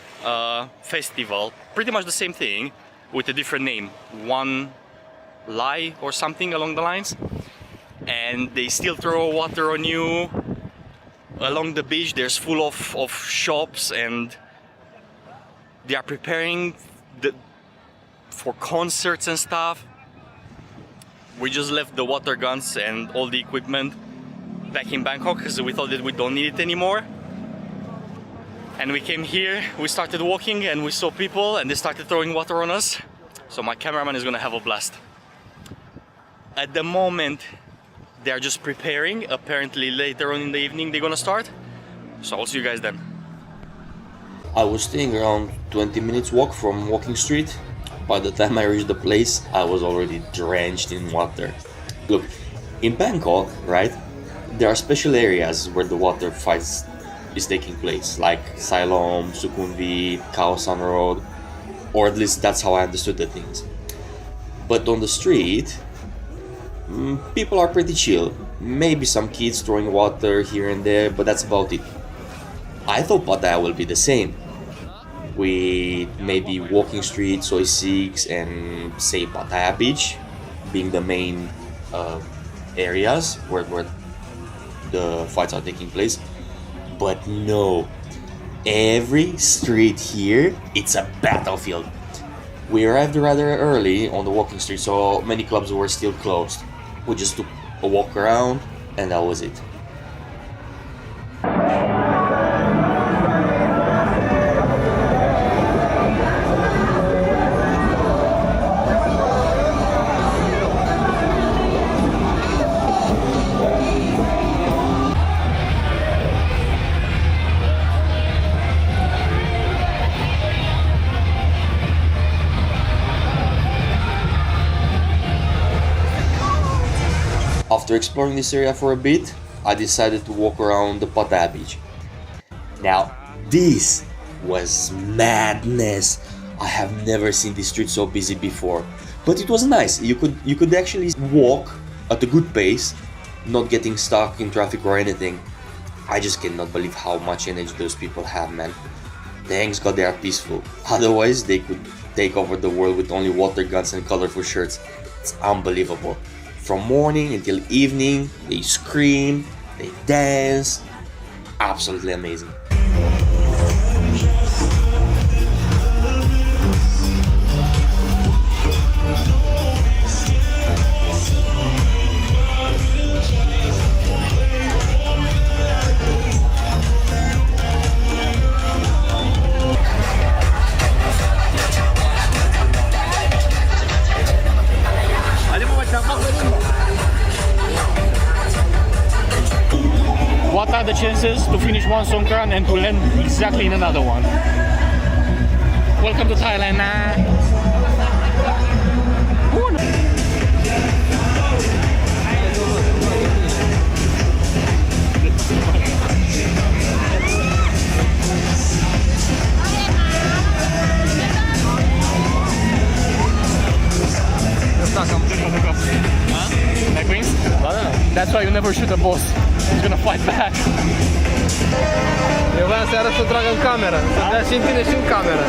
festival, pretty much the same thing, with a different name, One Lai or something along the lines, and they still throw water on you along the beach. There's full of shops, and they are preparing for concerts and stuff. We just left the water guns and all the equipment back in Bangkok because we thought that we don't need it anymore. And we came here, we started walking, and we saw people, and they started throwing water on us. So my cameraman is gonna have a blast. At the moment, they are just preparing. Apparently later on in the evening they're gonna start. So I'll see you guys then. I was staying around 20 minutes walk from Walking Street. By the time I reached the place, I was already drenched in water. Look, in Bangkok, right, there are special areas where the water fights is taking place, like Siloam, Sukhumvit, Khao San Road, or at least that's how I understood the things. But on the street, people are pretty chill. Maybe some kids throwing water here and there, but that's about it. I thought Pattaya will be the same, with maybe Walking Street, Soi 6, and say Pattaya Beach being the main areas where the fights are taking place. But no, every street here, it's a battlefield. We arrived rather early on the Walking Street, so many clubs were still closed. We just took a walk around, and that was it. After exploring this area for a bit, I decided to walk around the Pattaya beach. Now, this was madness. I have never seen this street so busy before, but it was nice. You could actually walk at a good pace, not getting stuck in traffic or anything. I just cannot believe how much energy those people have, man. Thanks God they are peaceful. Otherwise, they could take over the world with only water guns and colorful shirts. It's unbelievable. From morning until evening, they scream, they dance. Absolutely amazing. What are the chances to finish one Songkran and to land exactly in another one? Welcome to Thailand, That's why you never shoot a boss. He's gonna fight back. Eu vreau să arăt să trag în cameră, să dea și în tine și în cameră.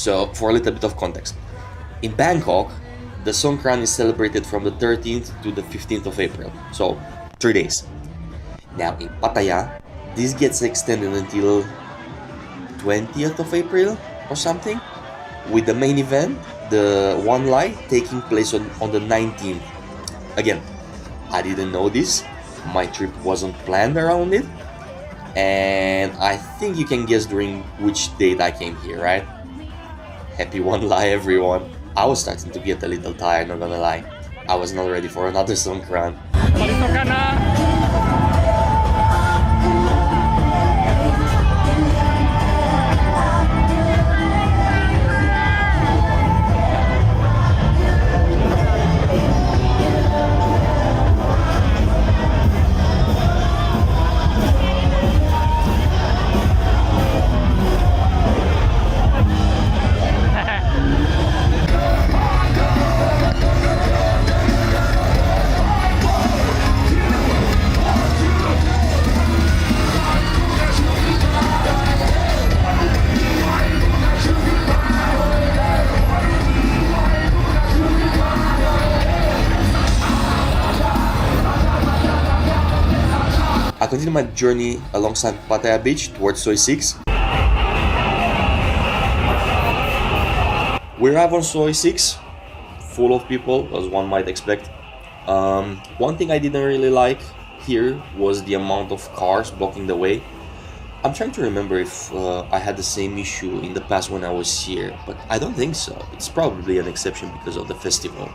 So, for a little bit of context, in Bangkok, the Songkran is celebrated from the 13th to the 15th of April, so 3 days. Now in Pattaya, this gets extended until 20th of April or something, with the main event, the One Lai, taking place on the 19th. Again, I didn't know this, my trip wasn't planned around it, and I think you can guess during which date I came here, right? Happy One Lai, everyone. I was starting to get a little tired, not gonna lie. I was not ready for another Songkran. I continue my journey alongside Pattaya Beach towards Soi 6. We arrive on Soi 6, full of people, as one might expect. One thing I didn't really like here was the amount of cars blocking the way. I'm trying to remember if I had the same issue in the past when I was here, but I don't think so. It's probably an exception because of the festival.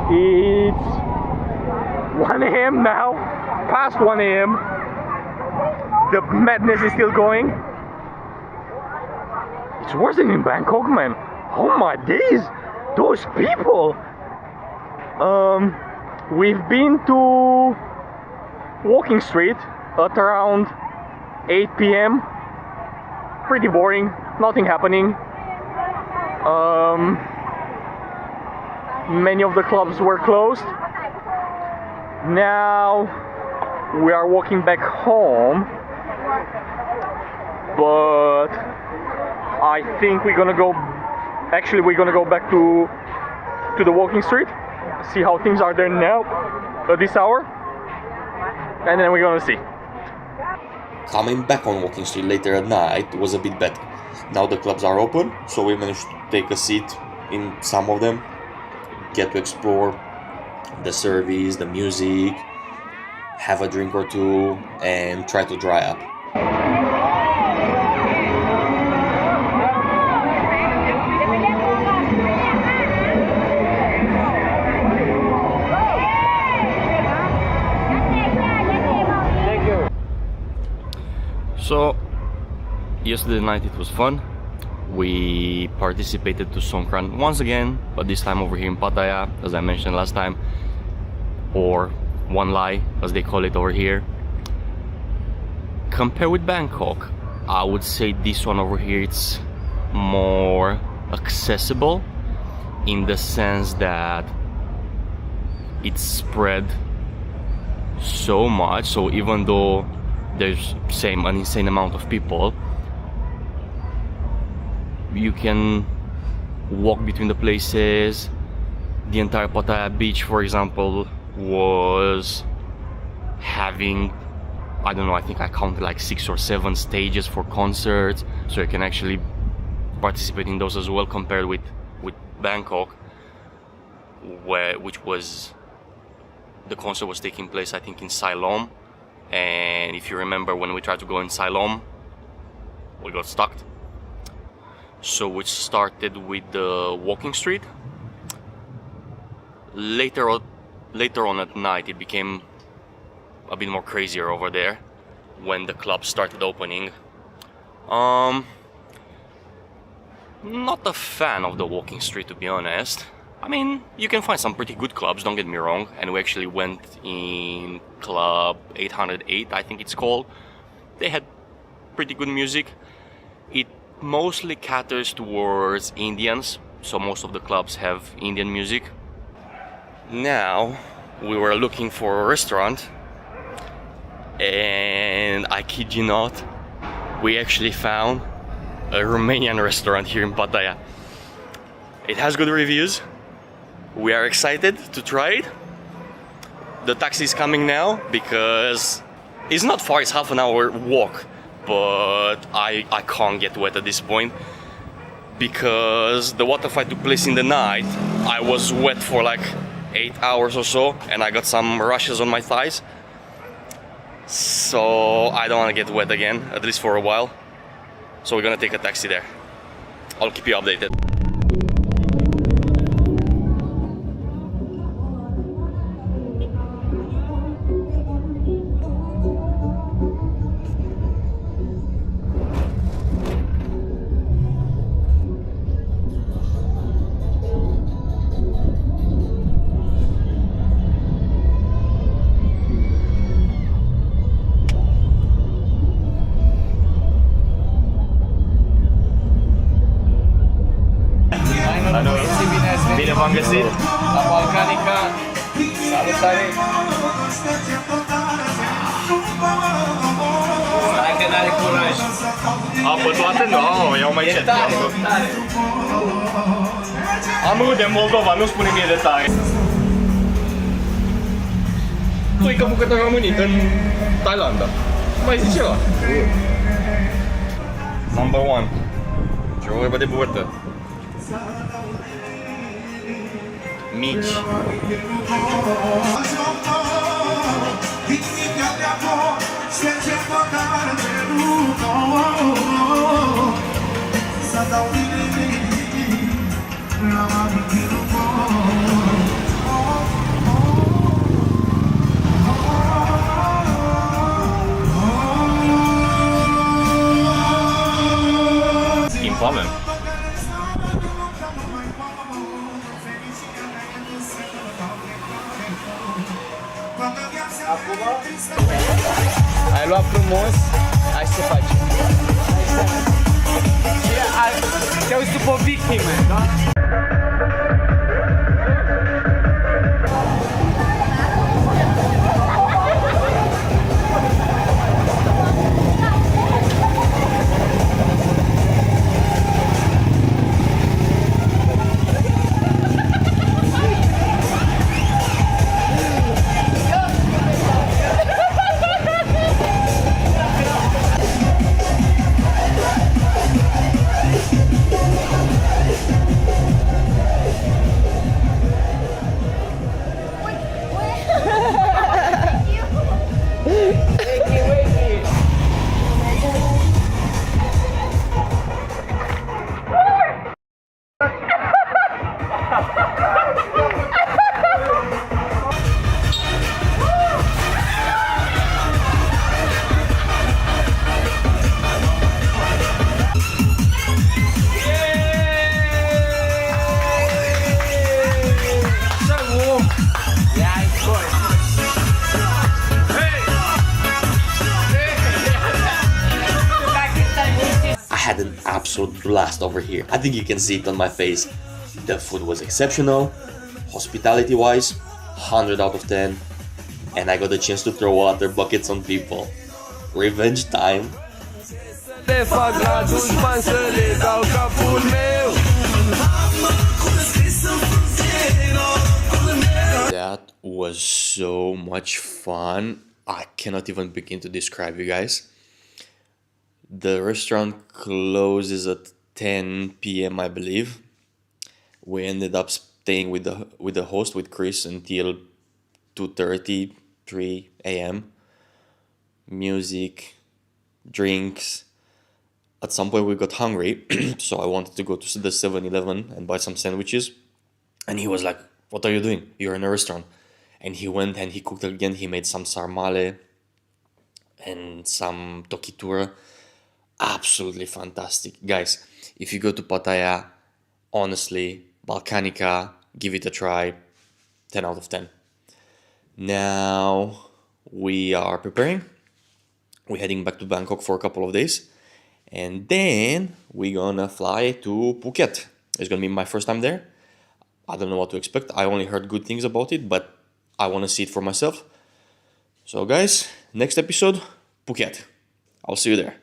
It's 1 a.m. now, past 1 a.m. The madness is still going. It's worse than in Bangkok, man. Oh my days, those people. We've been to Walking Street at around 8 p.m. Pretty boring, nothing happening. Many of the clubs were closed. Now we are walking back home, but I think we're gonna go back to the Walking Street, see how things are there now at this hour, and then we're gonna see. Coming back on Walking Street later at night was a bit better. Now the clubs are open, so we managed to take a seat in some of them, get to explore the service, the music, have a drink or two, and try to dry up. yesterday night it was fun. We participated to Songkran once again, but this time over here in Pattaya, as I mentioned last time, or One Lai as they call it over here. Compared with Bangkok, I would say this one over here it's more accessible in the sense that it's spread so much, so even though there's an insane amount of people, you can walk between the places. The entire Pattaya beach, for example, was having, I don't know, I think I counted like 6 or 7 stages for concerts, so you can actually participate in those as well, compared with Bangkok, which was, the concert was taking place I think in Siloam, and if you remember when we tried to go in Siloam, we got stuck. So we started with the walking street. Later on at night it became a bit more crazier over there when the clubs started opening. Not a fan of the walking street, to be honest. I mean, you can find some pretty good clubs, don't get me wrong, and we actually went in Club 808, I think it's called. They had pretty good music. It mostly caters towards Indians, so most of the clubs have Indian music. Now, we were looking for a restaurant, and I kid you not, we actually found a Romanian restaurant here in Pattaya. It has good reviews. We are excited to try it. The taxi is coming now because it's not far, it's half an hour walk, but I can't get wet at this point because the water fight took place in the night. I was wet for like 8 hours or so, and I got some rashes on my thighs, so I don't want to get wet again, at least for a while. So we're gonna take a taxi there. I'll keep you updated. Bine v-am găsit la Balcanica. Salutare! Hai că n-are curaj. Apă toată? Nu, iau mai E încet. tare, e tare. Am de Moldova, nu spune mie de tare. Tu e că bucătă românit în Thailanda. Mai zici ceva? Number 1. Ce vorba de burtă. Mici. Timp avem. Ai luat frumos, hai să facem. Te auzi după victime, da? absolute blast over here. I think you can see it on my face. The food was exceptional, hospitality wise, 100 out of 10, and I got the chance to throw water buckets on people. Revenge time. That was so much fun. I cannot even begin to describe, you guys. The restaurant closes at 10 p.m. I believe. We ended up staying with the host, with Chris, until 2:30, 3 a.m. Music, drinks. At some point we got hungry, so I wanted to go to the 7-Eleven and buy some sandwiches. And he was like, "What are you doing? You're in a restaurant." And he went and he cooked again. He made some sarmale and some tokitura. Absolutely fantastic. Guys, if you go to Pattaya, honestly, Balkanica, give it a try. 10 out of 10. Now we are preparing. We're heading back to Bangkok for a couple of days. And then we're gonna fly to Phuket. It's gonna be my first time there. I don't know what to expect. I only heard good things about it, but I want to see it for myself. So guys, next episode, Phuket. I'll see you there.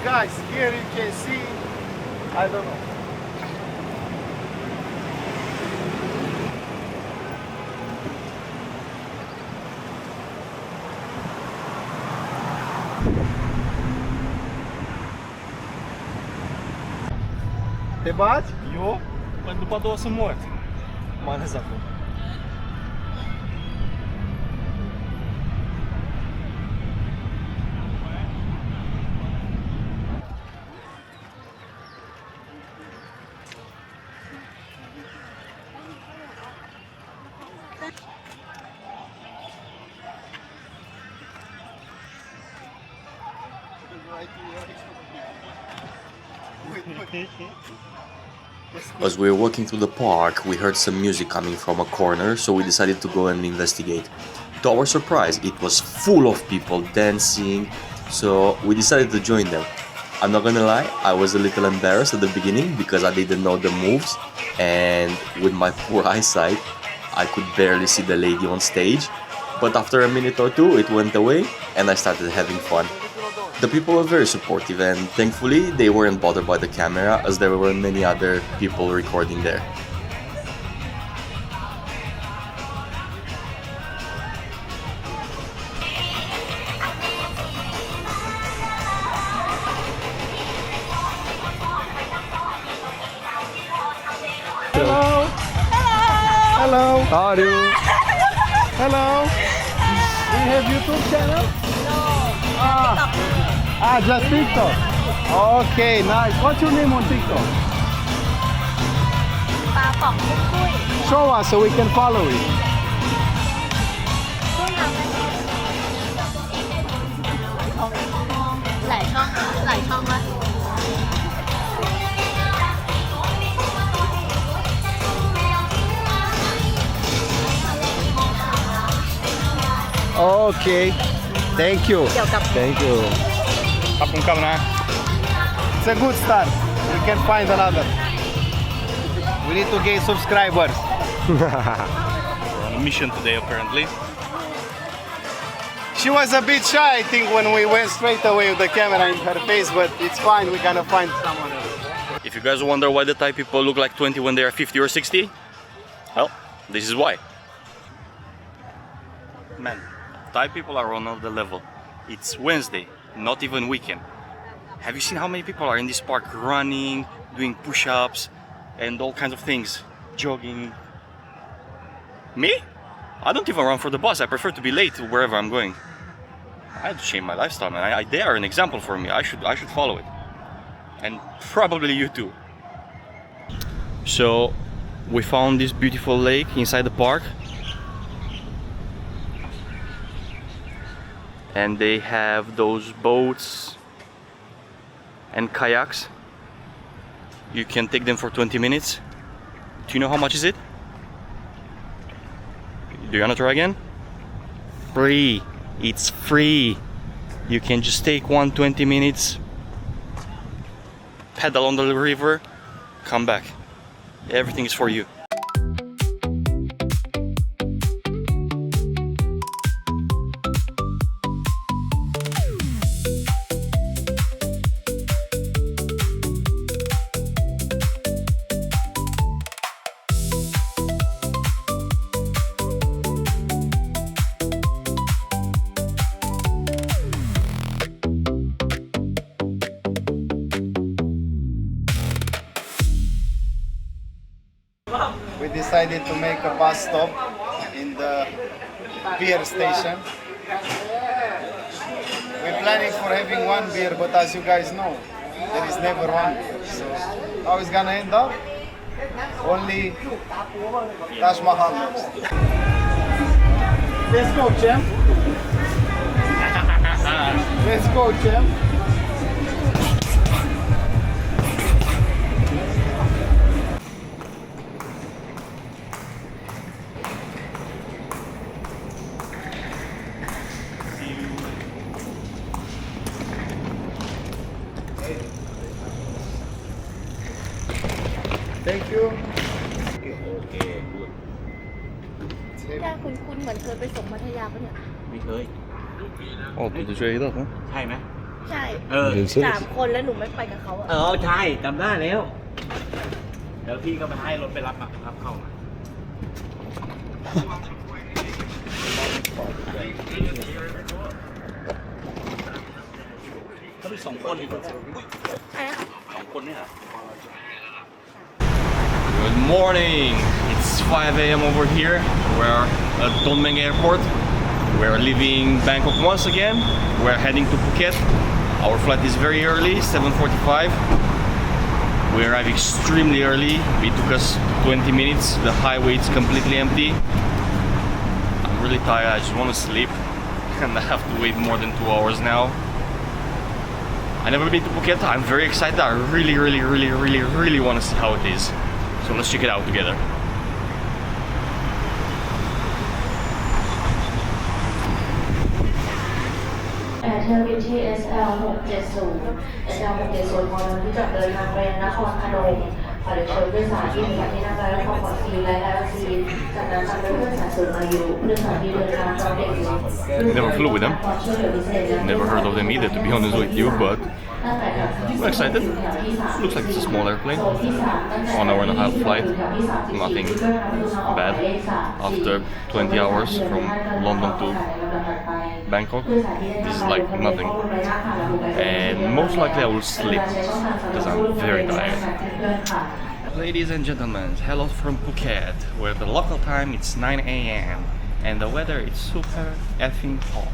Guys, here you can see, I don't know. Te bați? Eu? Păi după 2 sunt mort. M-am lăsat. As we were walking through the park, we heard some music coming from a corner, so we decided to go and investigate. To our surprise, it was full of people dancing, so we decided to join them. I'm not gonna lie, I was a little embarrassed at the beginning because I didn't know the moves, and with my poor eyesight, I could barely see the lady on stage. But after a minute or two, it went away, and I started having fun. The people were very supportive, and thankfully they weren't bothered by the camera, as there were many other people recording there. Hello. Hello. How are you? Hello. Do you have YouTube channel? Just TikTok. Okay, nice. What's your name on TikTok? ปลาป๋องปุ้มปุ้ย Show us so we can follow it. ช่วยทำหลายช่องหลายช่องวะ Okay. Thank you. เกี่ยวกับ Thank you. ขอบคุณครับนะ It's a good start. We can find another. We need to gain subscribers. We're on a mission today apparently. She was a bit shy, I think, when we went straight away with the camera in her face, but it's fine. We're gonna find someone else. If you guys wonder why the Thai people look like 20 when they are 50 or 60, well, this is why. Man, Thai people are on another level. It's Wednesday, not even weekend. Have you seen how many people are in this park running, doing push-ups, and all kinds of things, jogging? Me? I don't even run for the bus. I prefer to be late to wherever I'm going. I had to change my lifestyle, man. They are an example for me. I should follow it, and probably you too. So we found this beautiful lake inside the park. and they have those boats and kayaks. You can take them for 20 minutes. Do you know how much is it? Do you wanna try again? Free. It's free. You can just take 20 minutes, paddle on the river, come back. Everything is for you. We decided to make a bus stop in the beer station. We're planning for having one beer, but as you guys know, there is never one beer. So how it's gonna end up? Only Taj Mahal next. Let's go, champ. Let's go, champ. Thank you. ย่าคุณเหมือนเคยไปส่งพัทยาปะเนี่ย ไม่เคย Oh, tu te joues là, hein? ใช่ไหม ใช่ เออ 3 คนแล้วหนูไม่ไปกับเขาอะ เออใช่จำได้แล้ว เดี๋ยวพี่ก็ไปให้รถไปรับเข้ามาเขามี2 คนอีกคน อะไรนะคะ 2 คนเนี่ย Good morning! It's 5 a.m. over here. We're at Don Meng Airport. We're leaving Bangkok once again. We're heading to Phuket. Our flight is very early, 7:45. We arrived extremely early. It took us 20 minutes. The highway is completely empty. I'm really tired. I just want to sleep. And I have to wait more than 2 hours now. I've never been to Phuket. I'm very excited. I really want to see how it is. So let's check it out together. SL 670 SL 670ของเราที่จะเดินทางไปนครพนมขอเรียนเชิญผู้โดยสารที่มีบัตรที่นั่งและความปลอดภัยและวัคซีนจากนั้นตามด้วยผู้โดยสารสูงอายุผู้โดยสารที่เดินทางพร้อมเด็กเล็ก Never flew with them. Never heard of them either, to be honest with you, but I'm excited. Looks like it's a small airplane. 1 hour and a half flight. Nothing bad. After 20 hours from London to Bangkok, this is like nothing. And most likely I will sleep because I'm very tired. Ladies and gentlemen, hello from Phuket, where the local time it's 9 a.m. and the weather is super effing hot.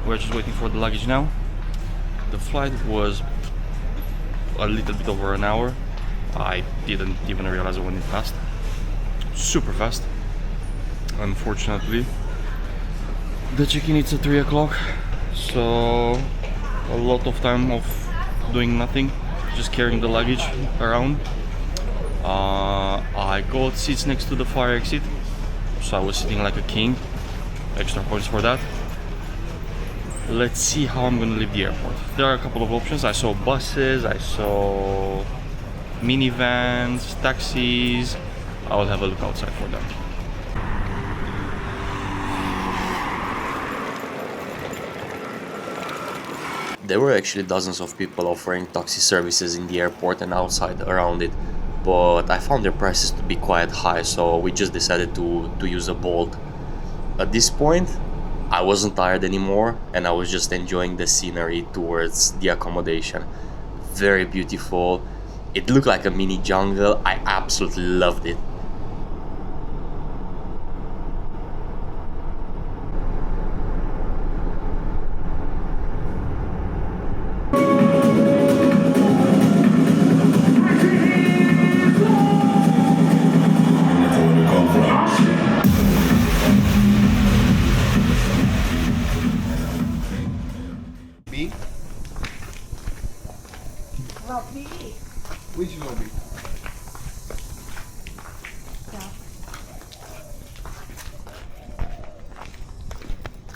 We're just waiting for the luggage now. The flight was a little bit over an hour. I didn't even realize when it passed. Super fast. Unfortunately, the check-in is at 3 o'clock, so a lot of time of doing nothing, just carrying the luggage around. I got seats next to the fire exit, so I was sitting like a king. Extra points for that. Let's see how I'm gonna leave the airport. There are a couple of options. I saw buses, I saw minivans, taxis. I will have a look outside for them. There were actually dozens of people offering taxi services in the airport and outside around it, but I found their prices to be quite high, so we just decided to use a Bolt. At this point, I wasn't tired anymore and I was just enjoying the scenery towards the accommodation. Very beautiful. It looked like a mini jungle. I absolutely loved it. Which lobby?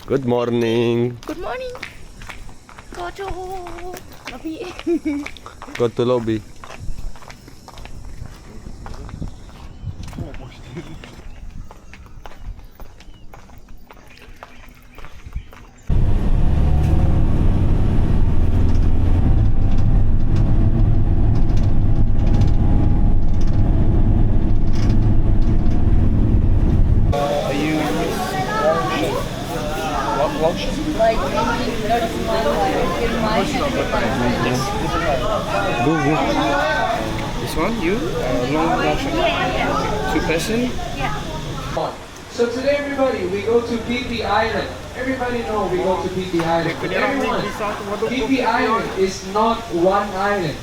Good morning. Good morning. Go to lobby. Go to lobby. Like maybe notice one like in my Go, go. This one, you? Long motion. Yeah. 2 person? So today, everybody, we go to PP Island. Everybody know we go to PP Island. But everyone, PP Island is not one island.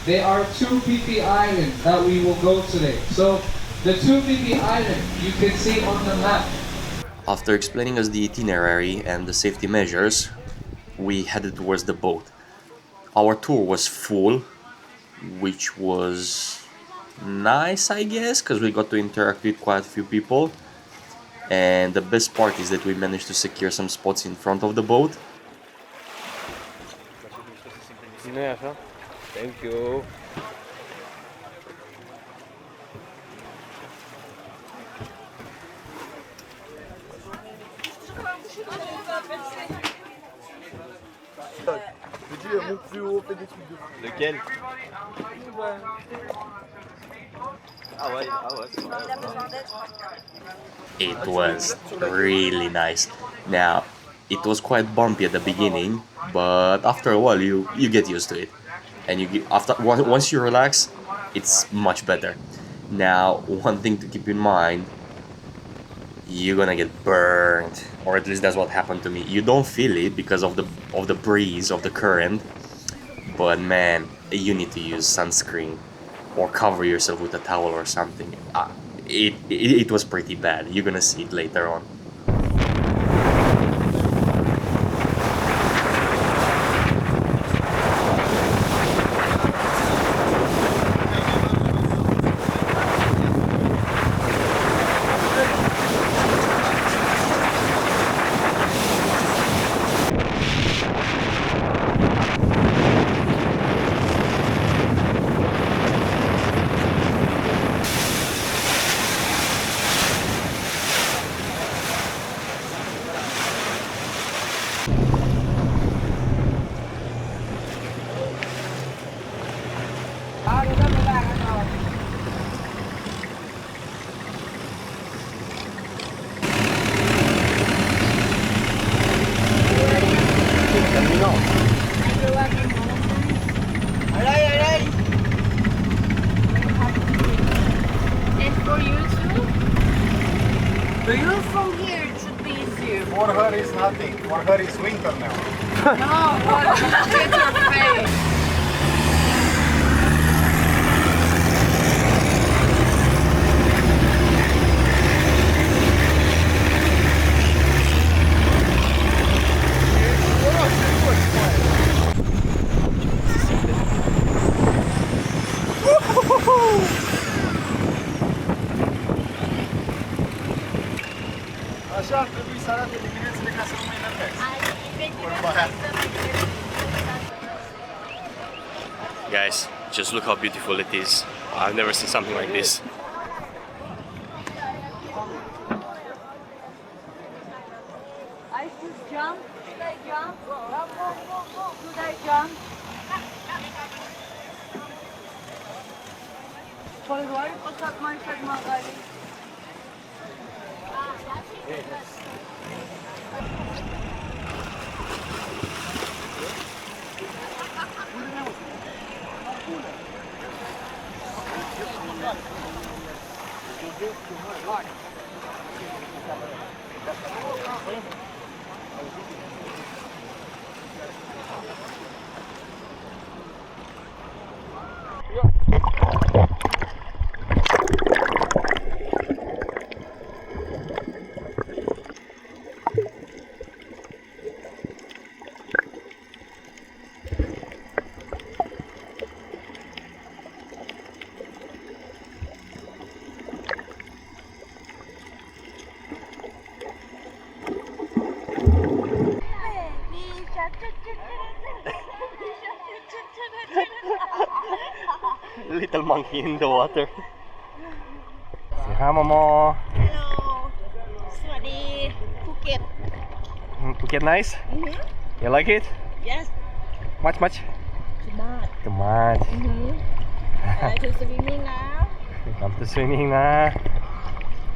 There are 2 PP Islands that we will go today. So the 2 PP Islands you can see on the map. After explaining us the itinerary and the safety measures, we headed towards the boat. Our tour was full, which was nice, I guess, because we got to interact with quite a few people. And the best part is that we managed to secure some spots in front of the boat. Thank you. Lequel? Ah ouais, It was really nice. Now, it was quite bumpy at the beginning, but after a while you get used to it, and once you relax, it's much better. Now, one thing to keep in mind: you're gonna get burned, or at least that's what happened to me. You don't feel it because of the breeze of the current, but man, you need to use sunscreen or cover yourself with a towel or something. It was pretty bad. You're gonna see it later on. And for you too? For you from here, it should be easier. For her is nothing. For her is winter now. No, what? Get your face. Așa ar trebui să arate diminețile ca să nu mai enervezi. Vorba aia. Guys, just look how beautiful it is. I've never seen something like this. I should jump. Should I jump? Should I jump? Păi, oare pot să mai fac măgări? Little monkey in the water. Say hi, Mama. Hello สวัสดีภูเก็ต Phuket nice? You like it? Yes Much? smart Too much. to swimming นะ Come to swimming na.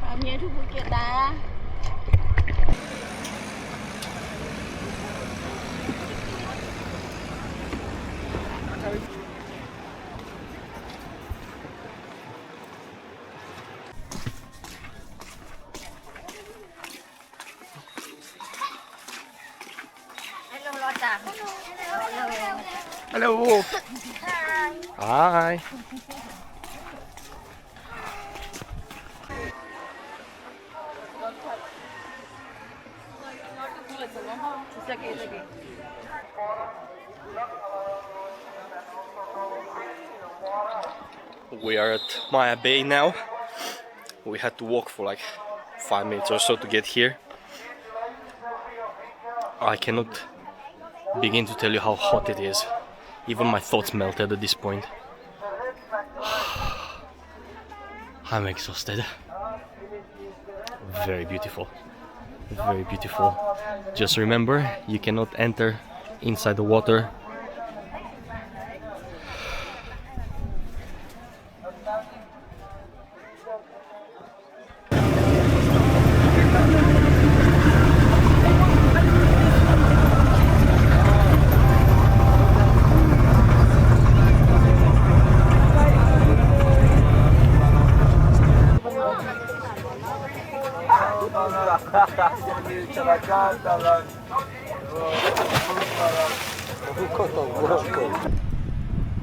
I'm here to Phuket นะ Hello รอจ้ะ Hello. Hi. We are at Maya Bay now. We had to walk for like 5 minutes or so to get here. I cannot begin to tell you how hot it is. Even my thoughts melted at this point. I'm exhausted. Very beautiful. Very beautiful. Just remember, you cannot enter inside the water.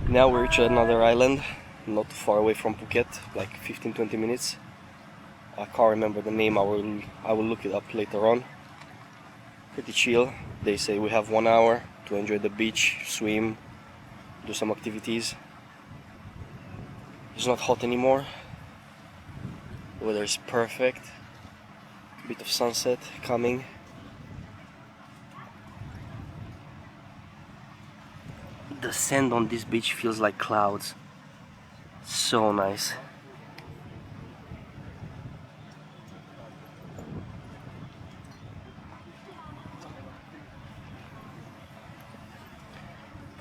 Now we reach another island, not far away from Phuket, like 15-20 minutes. I can't remember the name, I will look it up later on. Pretty chill. They say we have 1 hour to enjoy the beach, swim, do some activities. It's not hot anymore. The weather is perfect. Bit of sunset coming. The sand on this beach feels like clouds. So nice.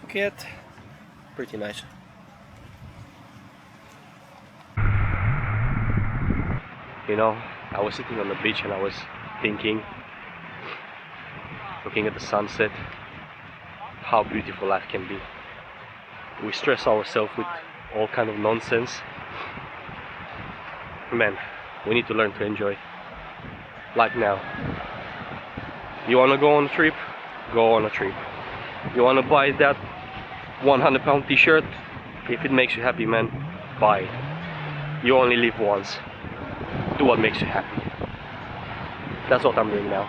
Phuket, pretty nice. You know, I was sitting on the beach and I was thinking, looking at the sunset, how beautiful life can be. We stress ourselves with all kind of nonsense. Man, we need to learn to enjoy life now. You wanna go on a trip? Go on a trip. You wanna buy that 100-pound t-shirt? If it makes you happy, man, buy it. You only live once. Do what makes you happy. That's what I'm doing now.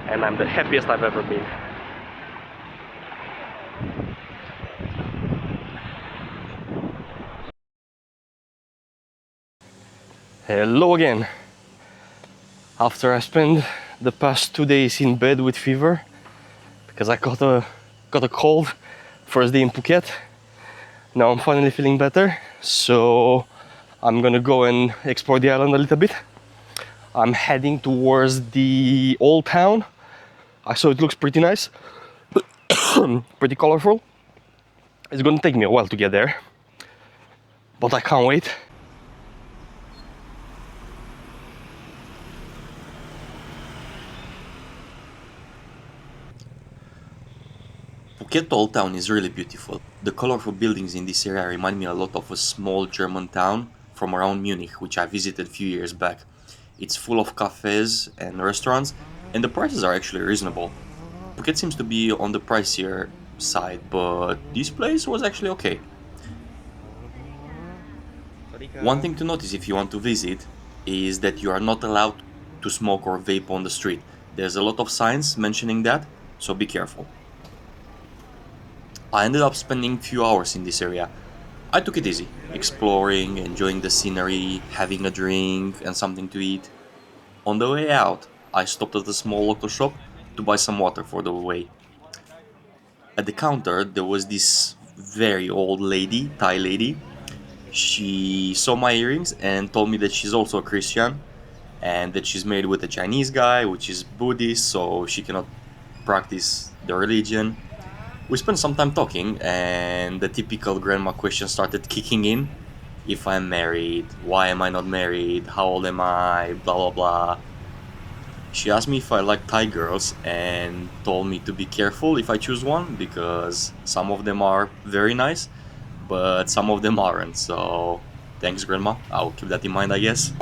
And I'm the happiest I've ever been. Hello again. After I spent the past 2 days in bed with fever because I got a cold first day in Phuket. Now I'm finally feeling better, so I'm gonna go and explore the island a little bit. I'm heading towards the old town. I saw it looks pretty nice, pretty colorful. It's gonna take me a while to get there, but I can't wait. Phuket Old Town is really beautiful. The colorful buildings in this area remind me a lot of a small German town from around Munich, which I visited a few years back. It's full of cafes and restaurants, and the prices are actually reasonable. Phuket seems to be on the pricier side, but this place was actually okay. One thing to notice if you want to visit is that you are not allowed to smoke or vape on the street. There's a lot of signs mentioning that, so be careful. I ended up spending few hours in this area. I took it easy, exploring, enjoying the scenery, having a drink and something to eat. On the way out, I stopped at a small local shop to buy some water for the way. At the counter, there was this very old lady, Thai lady. She saw my earrings and told me that she's also a Christian and that she's married with a Chinese guy, which is Buddhist, so she cannot practice the religion. We spent some time talking, and the typical grandma question started kicking in. If I'm married, why am I not married? How old am I? Blah blah blah. She asked me if I like Thai girls and told me to be careful if I choose one because some of them are very nice, but some of them aren't. So thanks, grandma. I'll keep that in mind, I guess.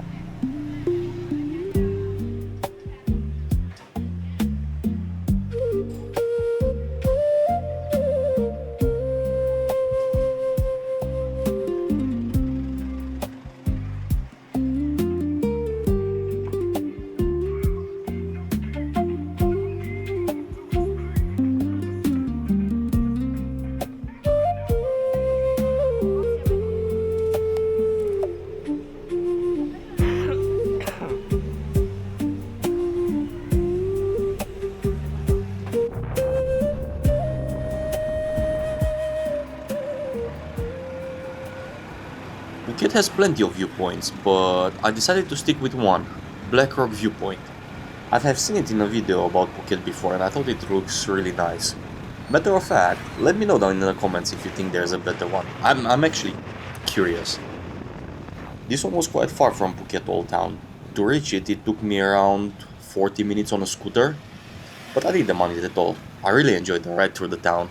Phuket has plenty of viewpoints, but I decided to stick with one, Black Rock Viewpoint. I have seen it in a video about Phuket before and I thought it looks really nice. Matter of fact, let me know down in the comments if you think there's a better one. I'm actually curious. This one was quite far from Phuket Old Town. To reach it, it took me around 40 minutes on a scooter, but I didn't mind it at all. I really enjoyed the ride through the town.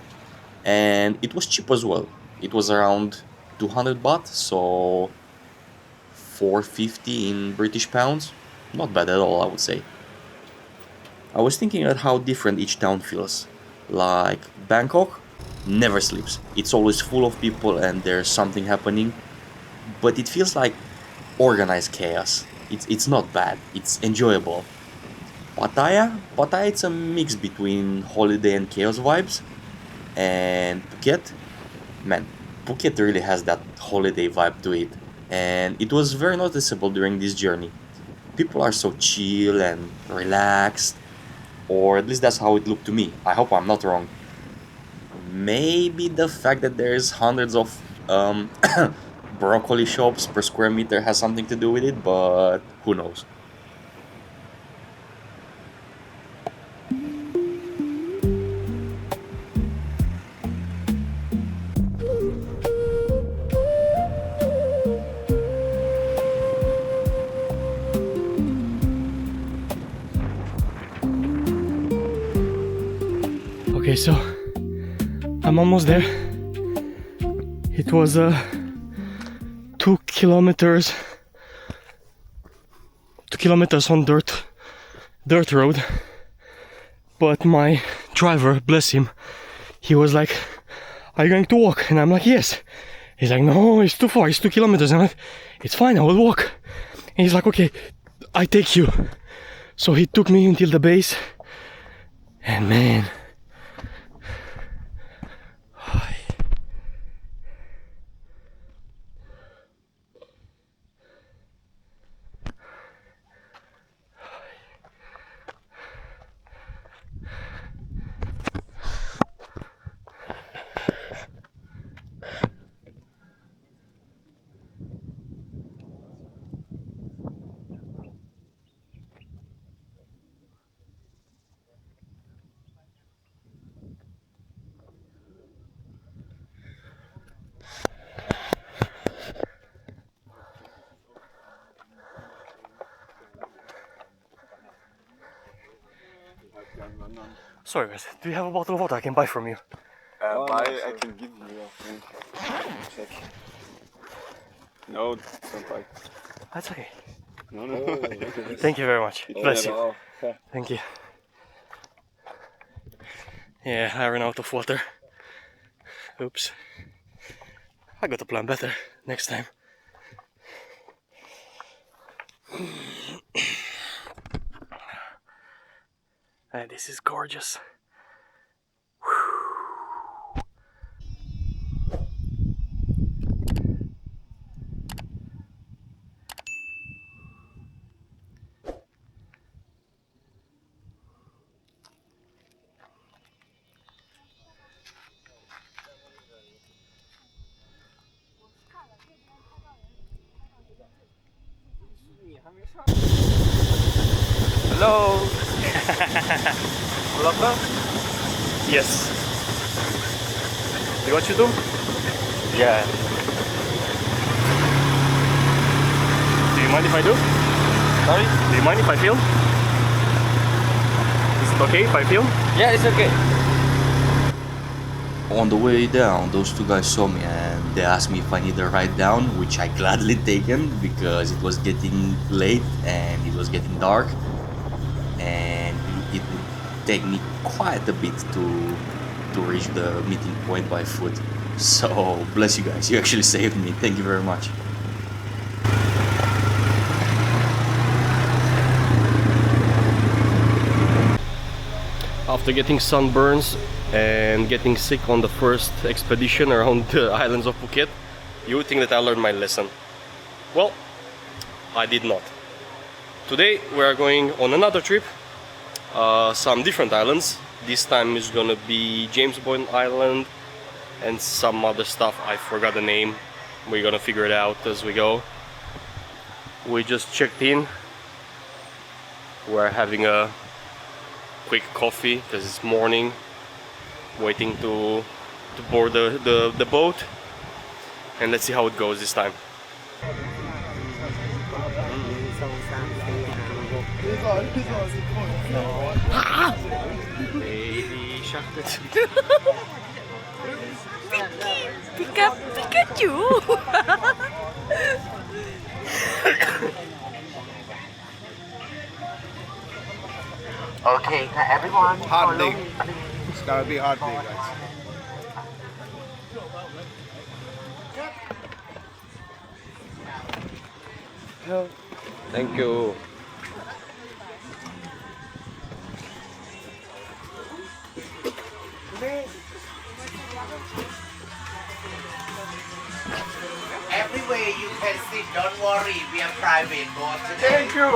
And it was cheap as well. It was around 200 baht, so 450 in British pounds. Not bad at all, I would say. I was thinking about how different each town feels. Like Bangkok never sleeps. It's always full of people and there's something happening. But it feels like organized chaos. It's not bad, it's enjoyable. Pattaya it's a mix between holiday and chaos vibes. And Phuket, man, Phuket really has that holiday vibe to it. And it was very noticeable during this journey. People are so chill and relaxed. Or at least that's how it looked to me. I hope I'm not wrong. Maybe the fact that there's hundreds of broccoli shops per square meter has something to do with it, but who knows. Okay, so I'm almost there. It was 2 kilometers on dirt road, but my driver, bless him, he was like, "Are you going to walk?" And I'm like, "Yes." He's like, "No, it's too far, it's 2 kilometers." And I'm like, "It's fine, I will walk." And he's like, "Okay, I take you." So he took me until the base, and man, sorry guys, do you have a bottle of water I can buy from you? I can give you check. No, don't buy. That's okay. No, no. Thank you very much. Bless you. Thank you. Yeah, I ran out of water. Oops. I gotta plan better next time. And this is gorgeous. Hello. Welcome. Yes. You watch YouTube? Yeah. Do you mind if I do? Sorry? Do you mind if I film? Is it okay if I film? Yeah, it's okay. On the way down, those two guys saw me and they asked me if I need a ride down, which I gladly taken because it was getting late and it was getting dark, and it would take me quite a bit to reach the meeting point by foot. So bless you guys, you actually saved me. Thank you very much. After getting sunburns and getting sick on the first expedition around the islands of Phuket, you would think that I learned my lesson. Well, I did not. Today we are going on another trip, some different islands. This time is gonna be James Bond Island and some other stuff. I forgot the name. We're gonna figure it out as we go. We just checked in. We're having a quick coffee because it's morning, waiting to board the boat, and let's see how it goes this time. Baby shark. Pikachu. Okay, everyone. Hard day. It's gonna be hard day, guys. Thank you. Everywhere you can sit, don't worry, we are private boat today. Thank you.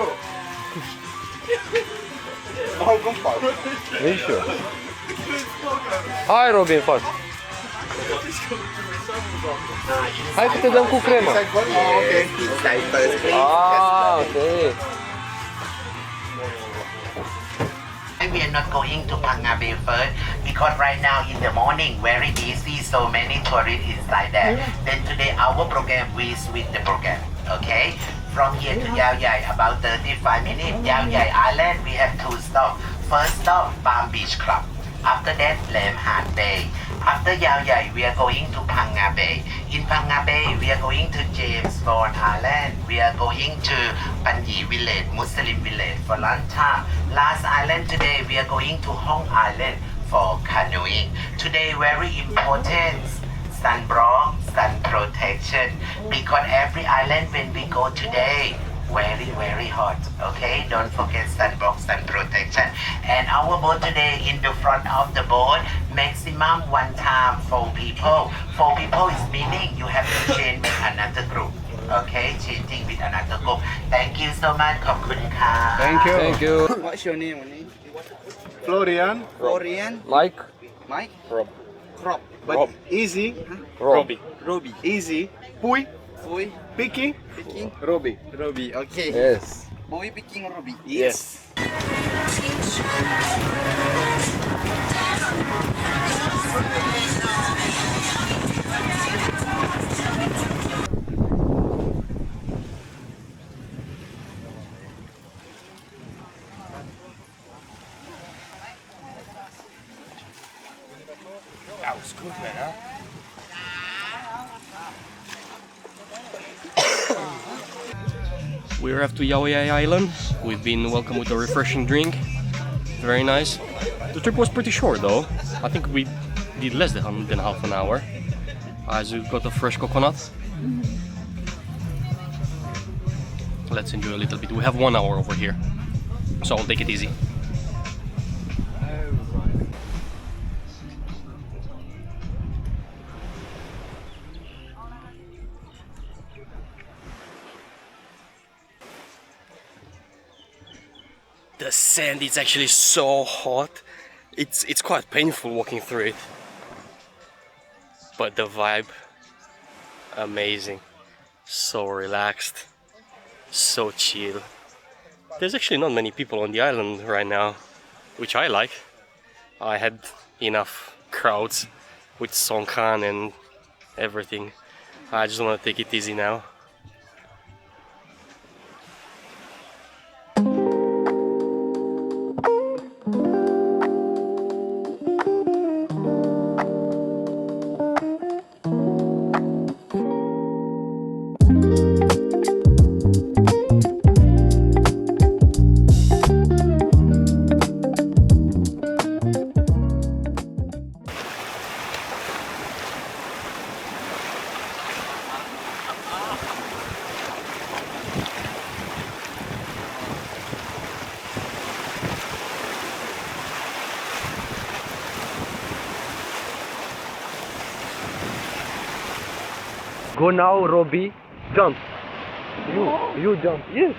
Are you sure? Hi, Robin first. Hi, kita dalam ku krema. Okay, inside first, please. Ah, okay. We are not going to Phang Nga Bay first because right now in the morning very busy, so many tourists inside there. Then today our program we switch the program. Okay, from here to Yao Yai about 35 minutes. Yao Yai Island we have 2 stops. First stop Palm Beach Club. After that Lam Han Bay. After Yao Yai we are going to Phang Nga Bay. In Phang Nga Bay we are going to James Bond Island. We are going to Panyi Village, Muslim Village for lunch time. Last island today we are going to Hong Island for canoeing. Today very important, sunblock, sun protection, because every island when we go today very hot. Okay, don't forget sunblock, sun protection. And our boat today in the front of the boat, maximum 1 time 4 people. 4 people is meaning you have to change with another group. Okay, changing with another group. Thank you so much. ขอบคุณค่ะ Thank you. Thank you. What's your name? Florian. Florian, Mike. Mike, Rob. Crop, But Rob. easy. Robbie. Robbie, Easy. Pui. Boy, Picky. picking Robbie. Robbie. Okay, Yes. boy picking Robbie. Yes. That was good, man, huh? We arrived to Yao Yai Island. We've been welcomed with a refreshing drink. Very nice. The trip was pretty short though. I think we did less than half an hour. As we got a fresh coconut. Let's enjoy a little bit. We have 1 hour over here, so I'll take it easy. The sand is actually so hot. It's quite painful walking through it. But the vibe, amazing. So relaxed. So chill. There's actually not many people on the island right now, which I like. I had enough crowds with Songkran and everything. I just want to take it easy now. Go now, Robbie. Jump. You jump. Yes.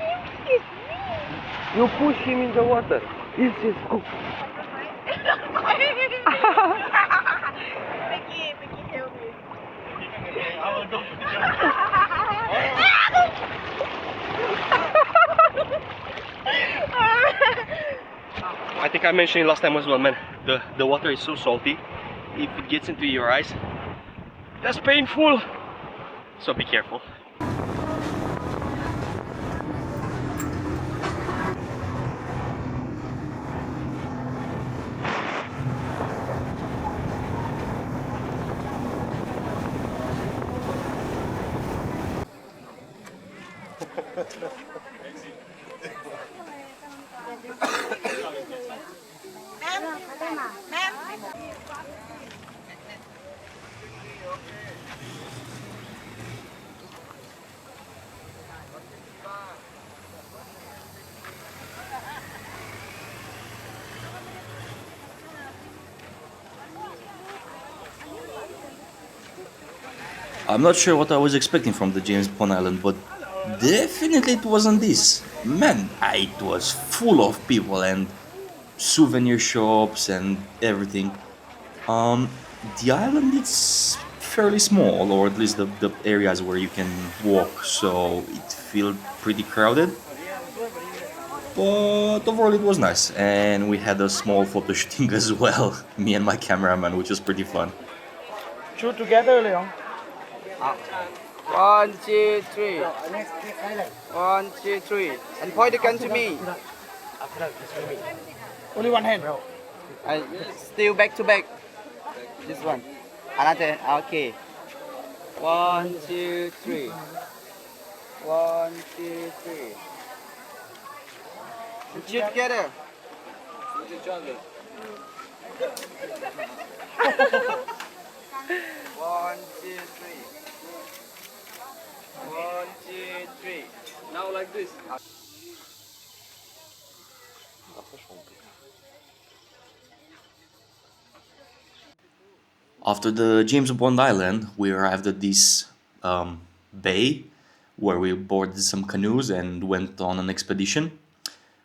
You push him in the water. Yes, yes, go. I think I mentioned it last time as well, man. The water is so salty. If it gets into your eyes, that's painful. So be careful. I'm not sure what I was expecting from the James Bond Island, but definitely it wasn't this. Man, it was full of people and souvenir shops and everything. The island is fairly small, or at least the areas where you can walk, so it felt pretty crowded. But overall it was nice, and we had a small photo shooting as well, me and my cameraman, which was pretty fun. Shoot together, Leon. 1, 2, 3. 1, 2, 3. And point the gun to me. Only one hand. Still back to back. This one. Another. Okay. 1, 2, 3. 1, 2, 3. And shoot together. Shoot each other. 1, 2, 3. 1, 2, 3. Now like this. After the James Bond Island, we arrived at this bay where we boarded some canoes and went on an expedition,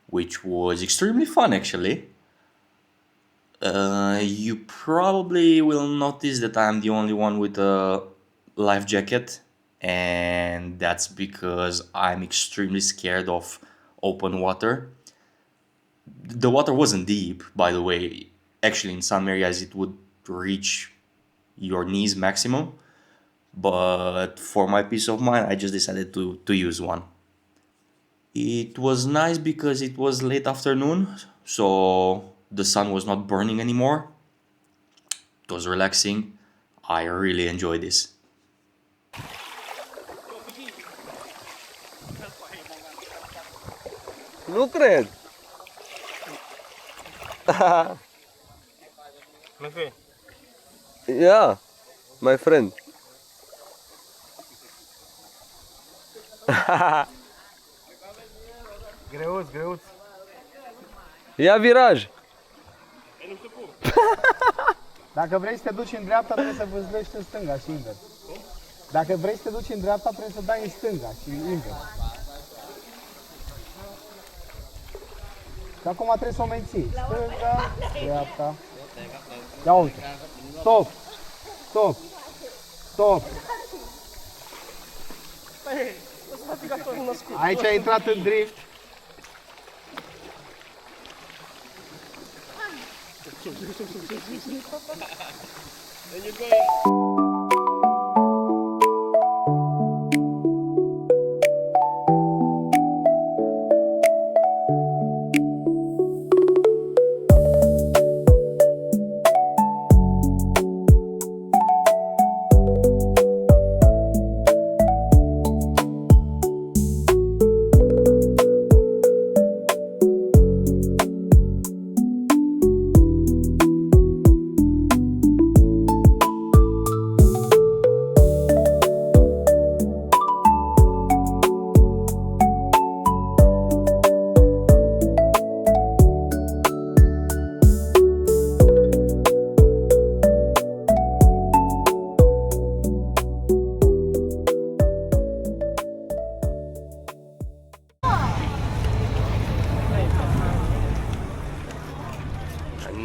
which was extremely fun actually. You probably will notice that I'm the only one with a life jacket, and that's because I'm extremely scared of open water. The water wasn't deep, by the way. Actually, in some areas it would reach your knees maximum, but for my peace of mind I just decided to use one. It was nice because it was late afternoon, so the sun was not burning anymore. It was relaxing. I really enjoyed this. Look, Red. Yeah, my friend. Greuț. Ia viraj. Dacă vrei să te duci în dreapta, trebuie să vâzlești în stânga și invers. Dacă vrei să te duci în dreapta, trebuie să dai în stânga și invers. Și acum trebuie să o menții. Stânga, dreapta. Ia uite. Stop. Stop. Stop. Aici a intrat în drift.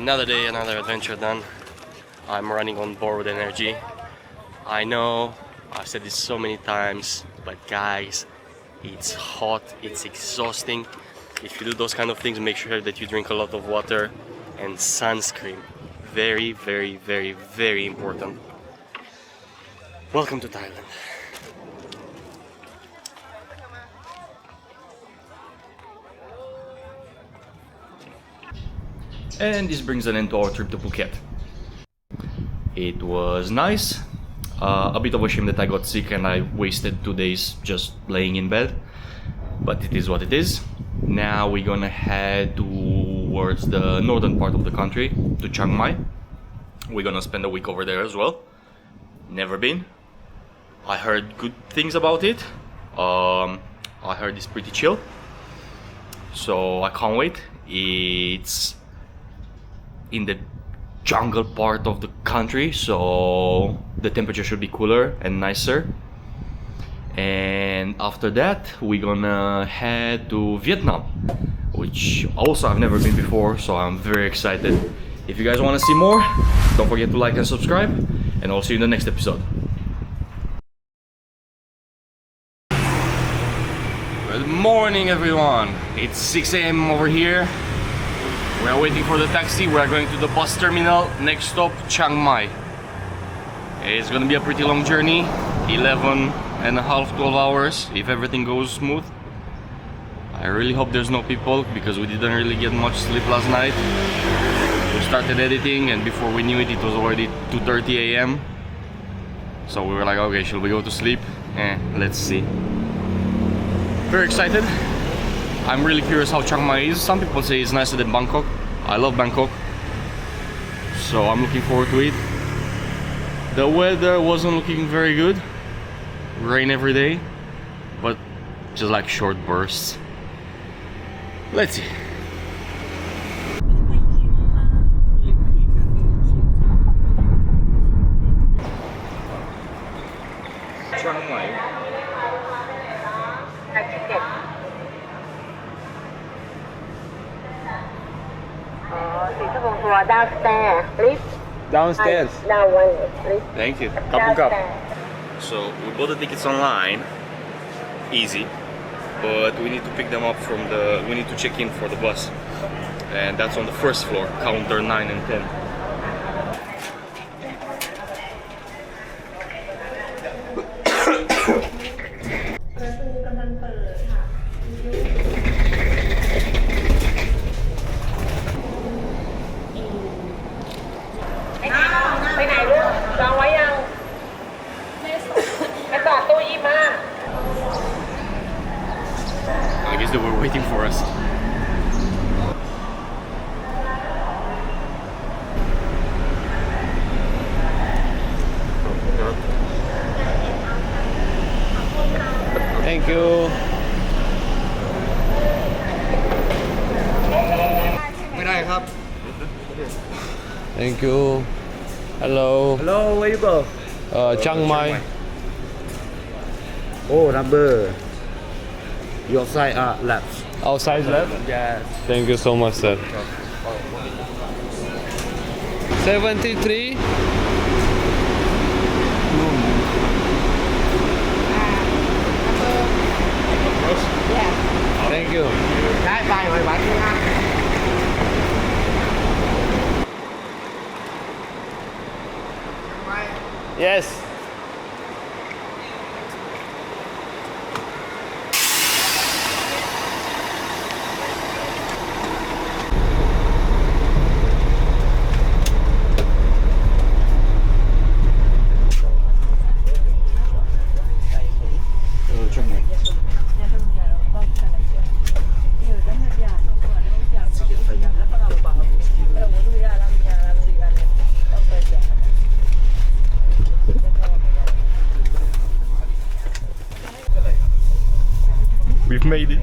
Another day, another adventure done. I'm running on borrowed energy. I know, I've said this so many times, but guys, it's hot, it's exhausting. If you do those kind of things, make sure that you drink a lot of water and sunscreen. Very, very, very, very important. Welcome to Thailand. And this brings an end to our trip to Phuket. It was nice. A bit of a shame that I got sick and I wasted 2 days just laying in bed. But it is what it is. Now we're gonna head towards the northern part of the country, to Chiang Mai. We're gonna spend a week over there as well. Never been. I heard good things about it. I heard it's pretty chill. So I can't wait. It's in the jungle part of the country, so the temperature should be cooler and nicer. And after that we're gonna head to Vietnam, which also I've never been before, so I'm very excited. If you guys want to see more, don't forget to like and subscribe, and I'll see you in the next episode. Good morning everyone, it's 6 AM over here. We are waiting for the taxi. We are going to the bus terminal. Next stop, Chiang Mai. It's gonna be a pretty long journey, 11 and a half, 12 hours if everything goes smooth. I really hope there's no people because we didn't really get much sleep last night. We started editing and before we knew it, it was already 2:30 AM. So we were like, okay, shall we go to sleep? Let's see. Very excited. I'm really curious how Chiang Mai is. Some people say it's nicer than Bangkok. I love Bangkok, so I'm looking forward to it. The weather wasn't looking very good. Rain every day, but just like short bursts. Let's see. Chiang Mai. Downstairs, please. Downstairs. Now one, please. Thank you. Downstairs. So we bought the tickets online, easy, but we need to pick them up from the, we need to check in for the bus, and that's on the first floor, counter 9 and 10. I guess they were waiting for us. Thank you. Thank you. Hello. Hello, where you go? Chiang Mai. Oh, number. Your side left. Outside left? Yes. Thank you so much, sir. 73. made it.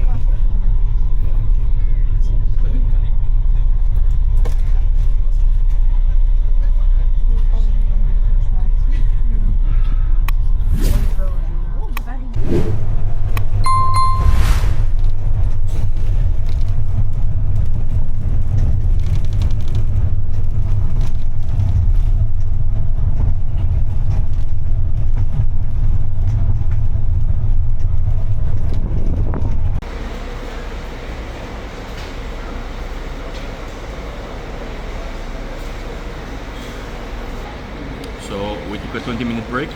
So we took a 20-minute break.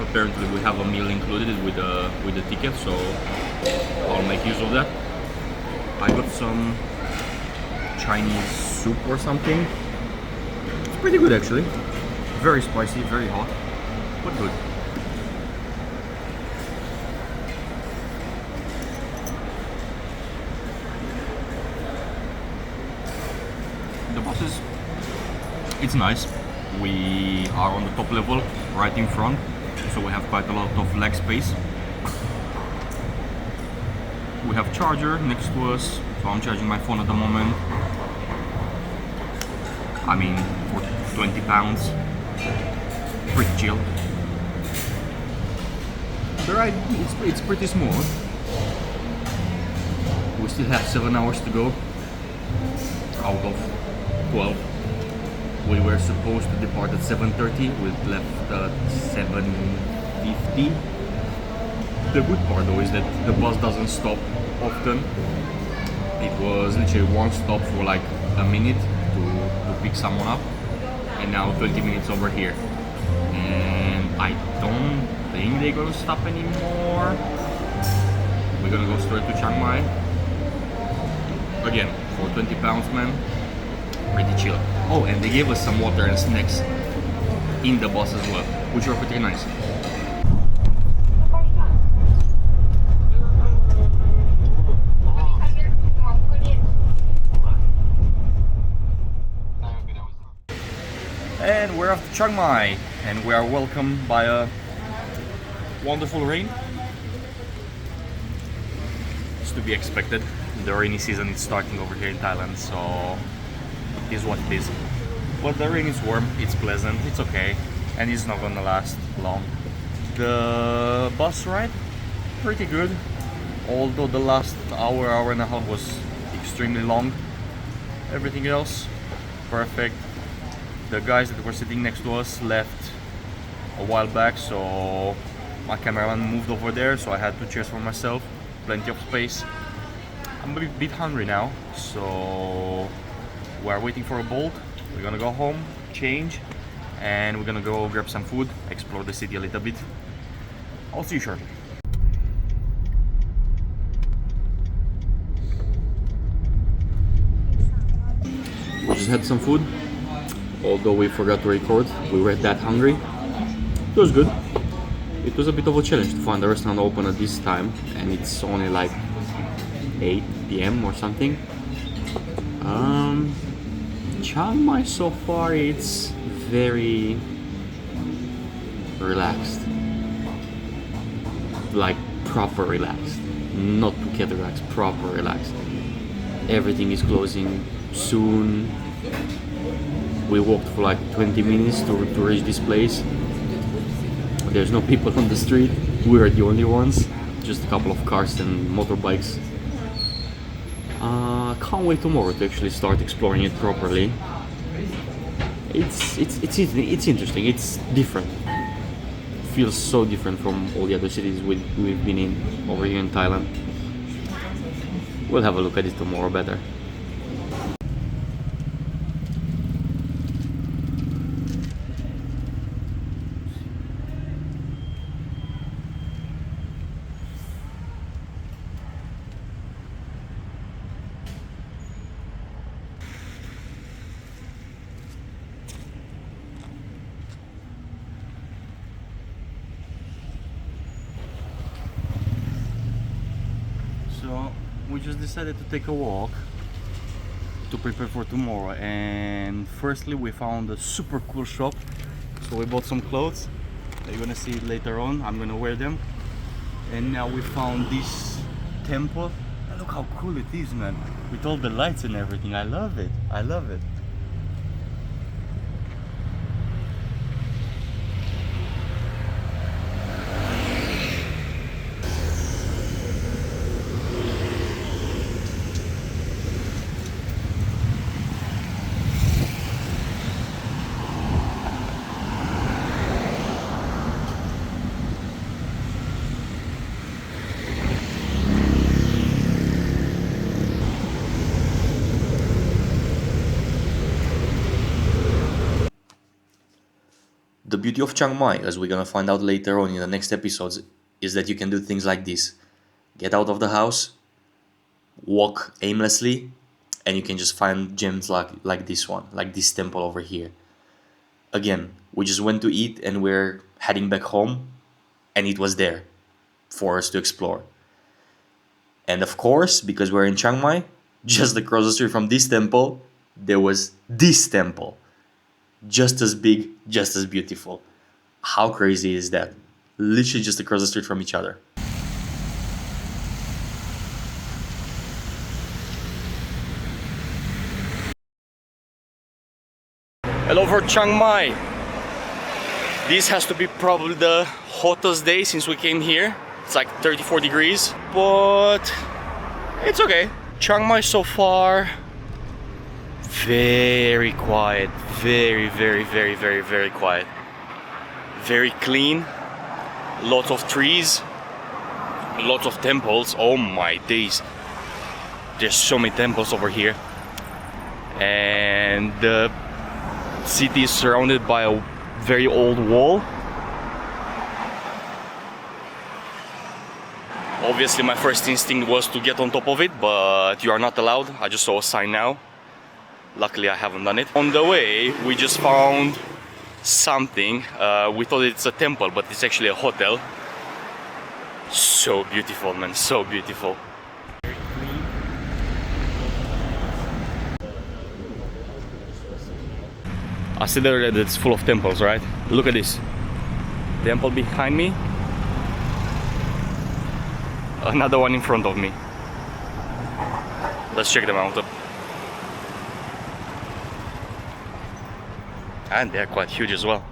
Apparently we have a meal included with the ticket, so I'll make use of that. I got some Chinese soup or something. It's pretty good actually. Very spicy, very hot, but good. The buses, it's nice. We are on the top level, right in front, so we have quite a lot of leg space. We have charger next to us, so I'm charging my phone at the moment. I mean, for 20 pounds, pretty chill. The ride, it's pretty smooth. We still have 7 hours to go out of 12. We were supposed to depart at 7:30, we left at 7:50. The good part though is that the bus doesn't stop often. It was literally one stop for like a minute to pick someone up, and now 20 minutes over here. And I don't think they're gonna stop anymore. We're gonna go straight to Chiang Mai. Again, for 20 pounds, man. Pretty chill. Oh, and they gave us some water and snacks in the bus as well, which were pretty nice. And we're off to Chiang Mai, and we are welcomed by a wonderful rain. It's to be expected. The rainy season is starting over here in Thailand, so is what it is. But the rain is warm, it's pleasant, it's okay, and it's not gonna last long. The bus ride, pretty good, although the last hour and a half was extremely long. Everything else, perfect. The guys that were sitting next to us left a while back, so my cameraman moved over there, so I had 2 chairs for myself, plenty of space. I'm a bit hungry now, so we are waiting for a Bolt. We're gonna go home, change, and we're gonna go grab some food, explore the city a little bit. I'll see you shortly. We just had some food, although we forgot to record. We were that hungry. It was good. It was a bit of a challenge to find a restaurant open at this time, and it's only like 8 p.m. or something. Chiang Mai so far, it's very relaxed, like proper relaxed, not Phuket relaxed, proper relaxed. Everything is closing soon. We walked for like 20 minutes to reach this place. There's no people on the street, we are the only ones, just a couple of cars and motorbikes. Can't wait tomorrow to actually start exploring it properly. It's interesting. It's different. Feels so different from all the other cities we've been in over here in Thailand. We'll have a look at it tomorrow better. So we just decided to take a walk to prepare for tomorrow, and firstly we found a super cool shop, so we bought some clothes. You're gonna see it later on. I'm gonna wear them. And now we found this temple. And look how cool it is, man. With all the lights and everything. I love it. I love it. The beauty of Chiang Mai, as we're gonna find out later on in the next episodes, is that you can do things like this. Get out of the house, walk aimlessly, and you can just find gems like this one, like this temple over here. Again, we just went to eat and we're heading back home, and it was there for us to explore. And of course, because we're in Chiang Mai, just across the street from this temple, there was this temple. Just as big, just as beautiful. How crazy is that? Literally just across the street from each other. Hello for Chiang Mai. This has to be probably the hottest day since we came here. It's like 34 degrees, but it's okay. Chiang Mai so far, very quiet, very quiet. Very clean, lots of trees, lots of temples. Oh my days, there's so many temples over here. And the city is surrounded by a very old wall. Obviously my first instinct was to get on top of it, but you are not allowed. I just saw a sign now. Luckily I haven't done it. On the way we just found something. We thought it's a temple, but it's actually a hotel. So beautiful, man, so beautiful. I said earlier that it's full of temples, right? Look at this. Temple behind me. Another one in front of me. Let's check them out. And they're quite huge as well.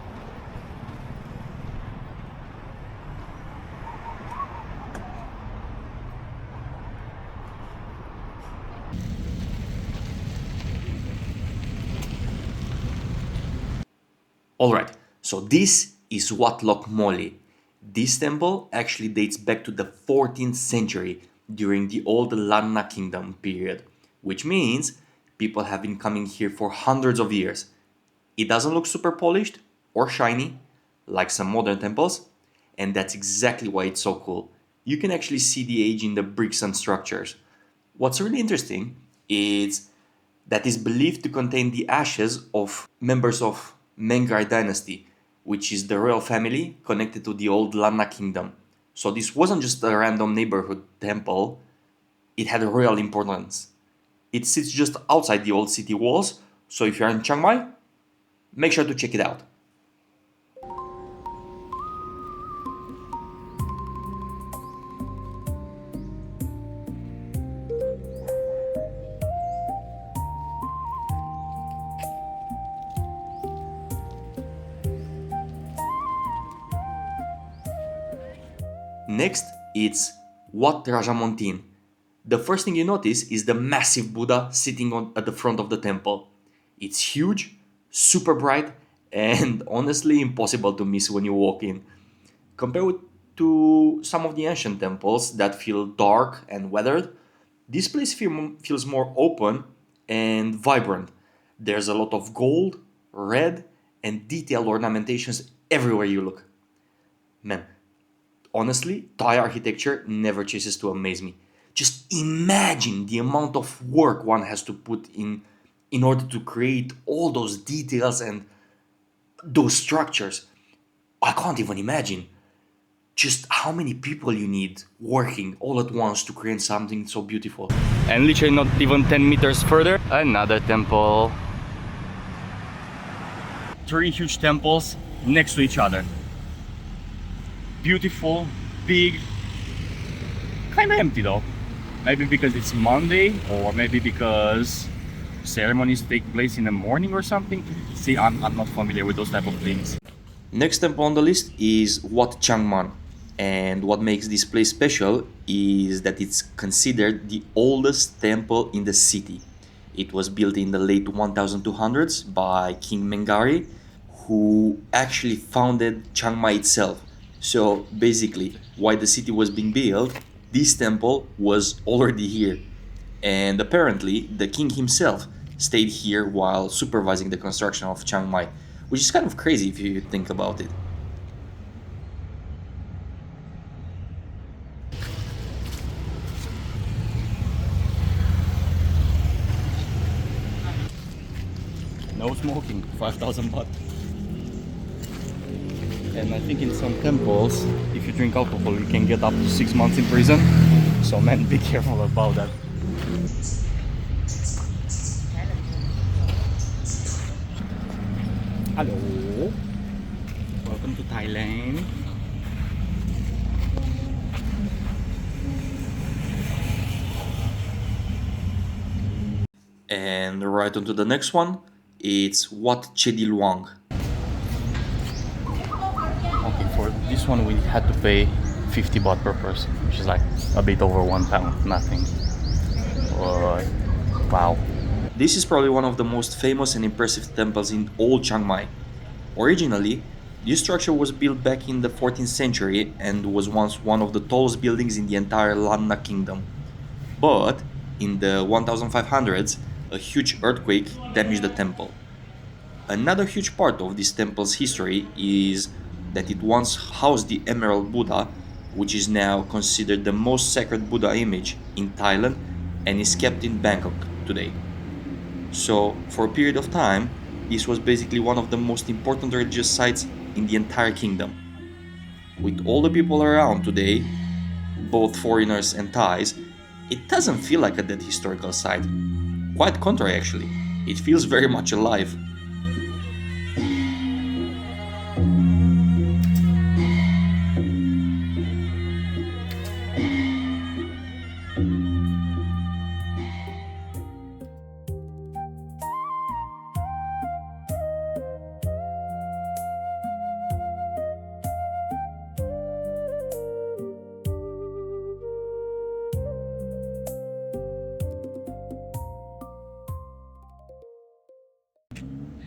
Alright, so this is Wat Lok Moli. This temple actually dates back to the 14th century during the old Lanna Kingdom period, which means people have been coming here for hundreds of years. It doesn't look super polished or shiny like some modern temples, and that's exactly why it's so cool. You can actually see the age in the bricks and structures. What's really interesting is that it's believed to contain the ashes of members of Mengai dynasty, which is the royal family connected to the old Lanna Kingdom. So this wasn't just a random neighborhood temple, it had a royal importance. It sits just outside the old city walls, so if you're in Chiang Mai, make sure to check it out. Next, it's Wat Rajamontine. The first thing you notice is the massive Buddha sitting at the front of the temple. It's huge, super bright, and honestly impossible to miss when you walk in. Compared to some of the ancient temples that feel dark and weathered, this place feels more open and vibrant. There's a lot of gold, red, and detailed ornamentations everywhere you look. Man, honestly, Thai architecture never ceases to amaze me. Just imagine the amount of work one has to put in order to create all those details and those structures. I can't even imagine just how many people you need working all at once to create something so beautiful. And literally not even 10 meters further, another temple. 3 huge temples next to each other. Beautiful, big, kind of empty though. Maybe because it's Monday, or maybe because ceremonies take place in the morning or something. See, I'm not familiar with those type of things. Next temple on the list is Wat Changman, and what makes this place special is that it's considered the oldest temple in the city. It was built in the late 1200s by King Mengari, who actually founded Chiang Mai itself. So basically, while the city was being built, this temple was already here. And apparently, the king himself stayed here while supervising the construction of Chiang Mai, which is kind of crazy if you think about it. No smoking, 5,000 baht. And I think in some temples, if you drink alcohol, you can get up to 6 months in prison. So man, be careful about that. Hello. Welcome to Thailand. And right on to the next one, it's Wat Chedi Luang. Okay, for this one we had to pay 50 baht per person, which is like a bit over £1, nothing. Wow. This is probably one of the most famous and impressive temples in all Chiang Mai. Originally, this structure was built back in the 14th century and was once one of the tallest buildings in the entire Lan Na kingdom. But in the 1500s, a huge earthquake damaged the temple. Another huge part of this temple's history is that it once housed the Emerald Buddha, which is now considered the most sacred Buddha image in Thailand and is kept in Bangkok today. So, for a period of time, this was basically one of the most important religious sites in the entire kingdom. With all the people around today, both foreigners and Thais, it doesn't feel like a dead historical site. Quite contrary actually, it feels very much alive.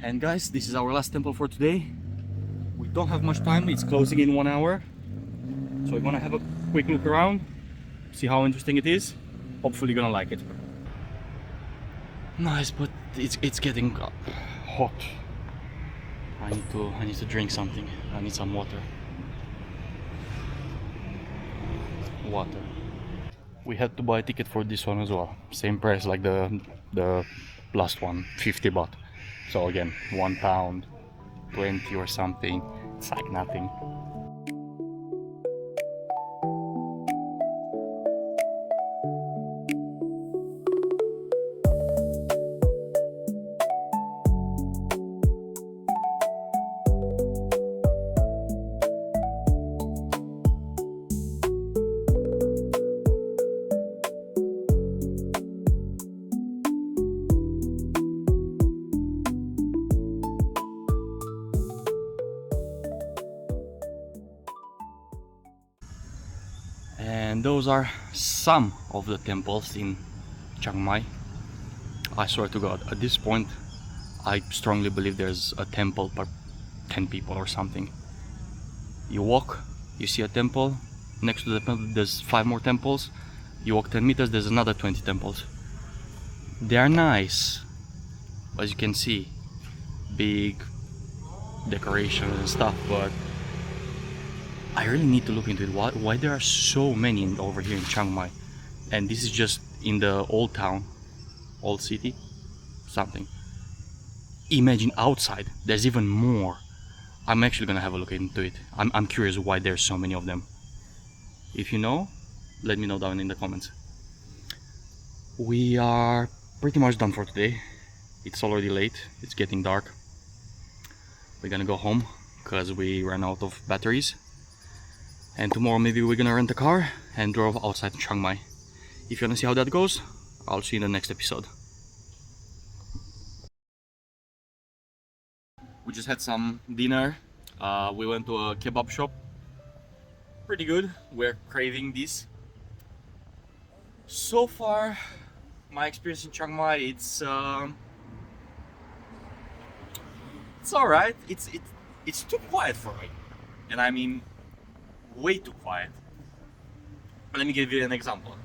And guys, this is our last temple for today. We don't have much time, it's closing in 1 hour. So we're gonna have a quick look around, see how interesting it is. Hopefully you're gonna like it. Nice, but it's getting hot. I need to drink something. I need some water. Water. We had to buy a ticket for this one as well. Same price like the last one, 50 baht. So again, £1, 20 or something. It's like nothing. And those are some of the temples in Chiang Mai. I swear to God, at this point, I strongly believe there's a temple per 10 people or something. You walk, you see a temple, next to the temple there's 5 more temples, you walk 10 meters, there's another 20 temples. They are nice, as you can see, big decorations and stuff, but I really need to look into it. Why there are so many over here in Chiang Mai, and this is just in the old town, old city, something. Imagine outside, there's even more. I'm actually gonna have a look into it. I'm curious why there's so many of them. If you know, let me know down in the comments. We are pretty much done for today. It's already late. It's getting dark. We're gonna go home because we ran out of batteries. And tomorrow maybe we're gonna rent a car and drive outside Chiang Mai. if you want to see how that goes, I'll see you in the next episode. We just had some dinner. We went to a kebab shop. Pretty good. We're craving this. So far, my experience in Chiang Mai, it's alright. It's too quiet for me, and I mean way too quiet. Let me give you an example.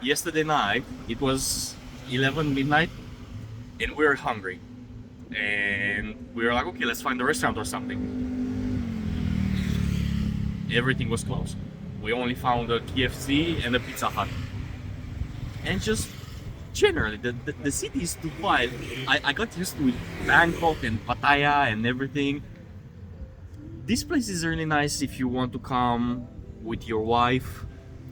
Yesterday night, it was 11 midnight, and we were hungry, and we were like, okay, let's find a restaurant or something. Everything was closed. We only found a KFC and a Pizza Hut. And just generally, the city is too quiet. I got used to Bangkok and Pattaya and everything. This place is really nice if you want to come with your wife.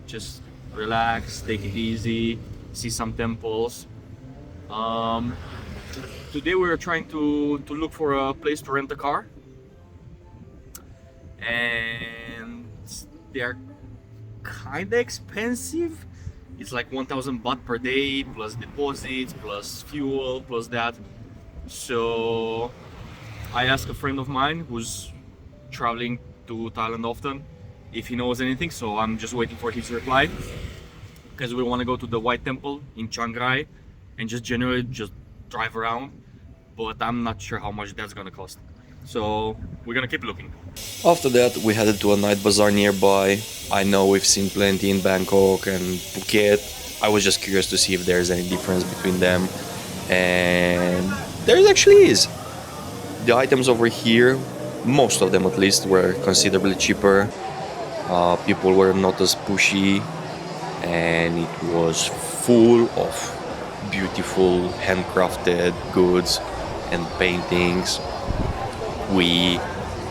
Just relax, take it easy, see some temples. Today we were trying to look for a place to rent a car. And they're kinda expensive. It's like 1,000 baht per day, plus deposits, plus fuel, plus that. So I asked a friend of mine who's traveling to Thailand often if he knows anything, so I'm just waiting for his reply. Because we want to go to the White Temple in Chiang Rai and just generally just drive around. But I'm not sure how much that's gonna cost. So we're gonna keep looking. After that, we headed to a night bazaar nearby. I know we've seen plenty in Bangkok and Phuket. I was just curious to see if there's any difference between them. And there actually is. The items over here, most of them at least, were considerably cheaper. People were not as pushy. And it was full of beautiful handcrafted goods and paintings. We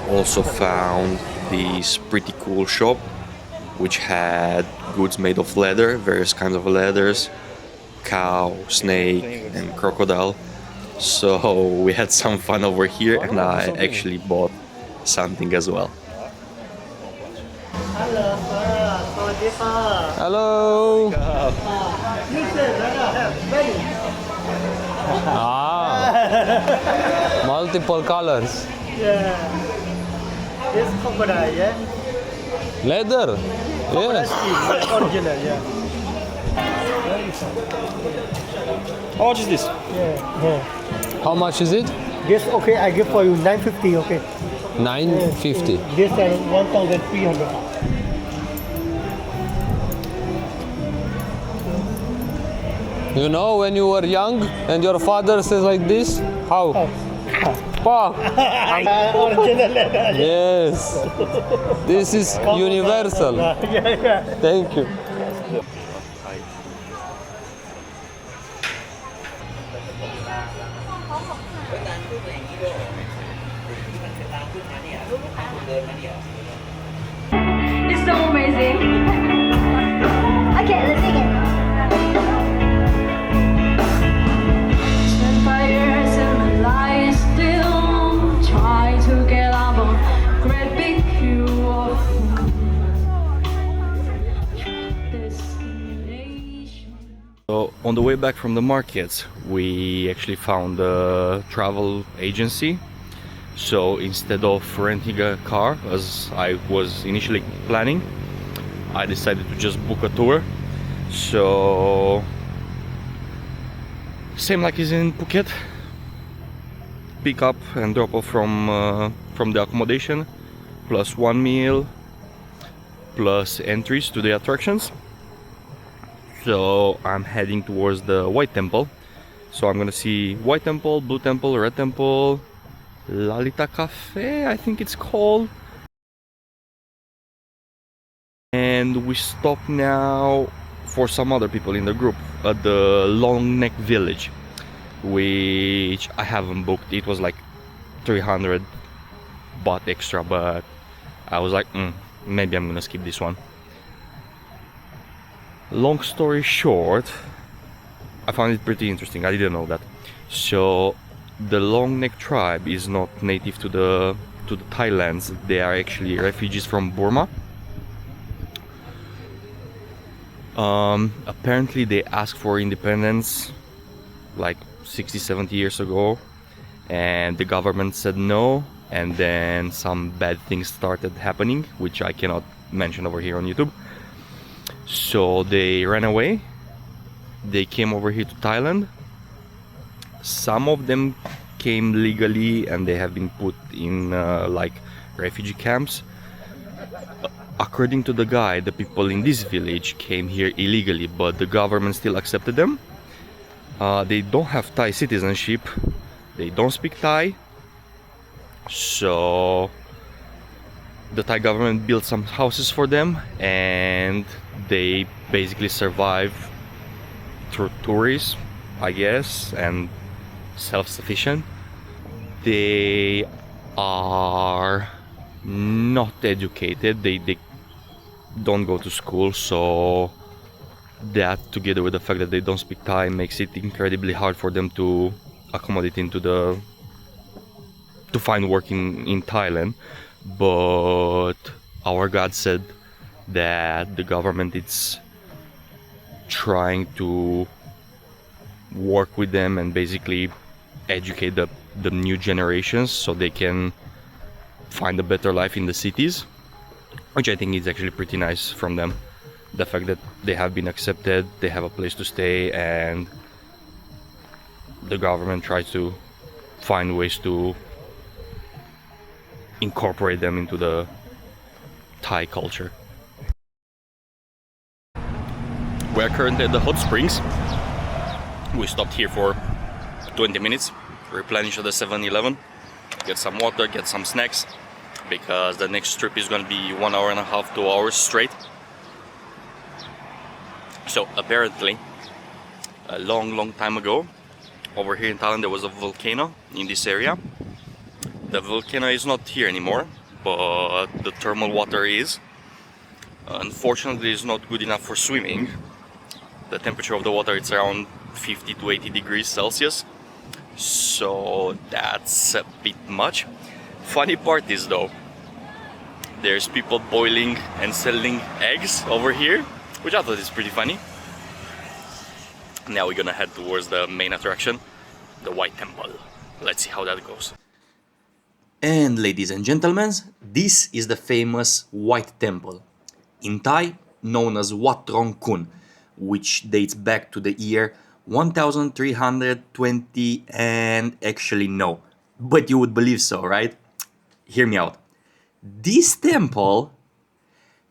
also found this pretty cool shop which had goods made of leather, various kinds of leathers, cow, snake and crocodile. So we had some fun over here and I actually bought something as well. Hello. Multiple colors. Yeah. This crocodile, yeah? Leather. Yes. Original, yeah. How much is this? Yeah. How much is it? This, okay, I give for you 950, okay? 950. This is 1,300. You know, when you were young and your father says like this, how? Pa. Original leather. Yes. This is universal. Yeah. Thank you. It's so amazing. Okay, let's sing it. Spent 5 years in my life still trying to get up on great big view of destination. So on the way back from the markets, we actually found a travel agency. So instead of renting a car, as I was initially planning, I decided to just book a tour. So same like is in Phuket, pick up and drop off from the accommodation, plus one meal, plus entries to the attractions. So I'm heading towards the White Temple. So I'm gonna see White Temple, Blue Temple, Red Temple, Lalita Cafe, I think it's called. And we stop now for some other people in the group at the Long Neck Village, which I haven't booked. It was like 300 baht extra, but I was like, maybe I'm gonna skip this one. Long story short, I found it pretty interesting. I didn't know that. So the Long Neck tribe is not native to the Thailands. They are actually refugees from Burma. Apparently they asked for independence like 60, 70 years ago, and the government said no, and then some bad things started happening, which I cannot mention over here on YouTube. So they ran away. They came over here to Thailand. Some of them came legally and they have been put in like refugee camps. According to the guy, the people in this village came here illegally, but the government still accepted them. They don't have Thai citizenship. They don't speak Thai. So the Thai government built some houses for them and they basically survive through tourism, I guess, and self-sufficient. They are not educated. They don't go to school, so that together with the fact that they don't speak Thai makes it incredibly hard for them to accommodate into to find work in Thailand. But our God said that the government is trying to work with them and basically educate the new generations so they can find a better life in the cities, which I think is actually pretty nice from them. The fact that they have been accepted, they have a place to stay, and the government tries to find ways to incorporate them into the Thai culture. We're currently at the hot springs. We stopped here for 20 minutes, replenish at the 7-Eleven, get some water, get some snacks, because the next trip is going to be 1.5 hours, 2 hours straight. So apparently, a long time ago, over here in Thailand there was a volcano in this area. The volcano is not here anymore, but the thermal water is. Unfortunately, it's not good enough for swimming. The temperature of the water is around 50 to 80 degrees Celsius, so that's a bit much. Funny part is though, there's people boiling and selling eggs over here, which I thought is pretty funny. Now we're gonna head towards the main attraction, the White Temple. Let's see how that goes. And ladies and gentlemen, this is the famous White Temple, in Thai known as Wat Rong Kun, which dates back to the year 1320, and actually no, but you would believe so, right? Hear me out. This temple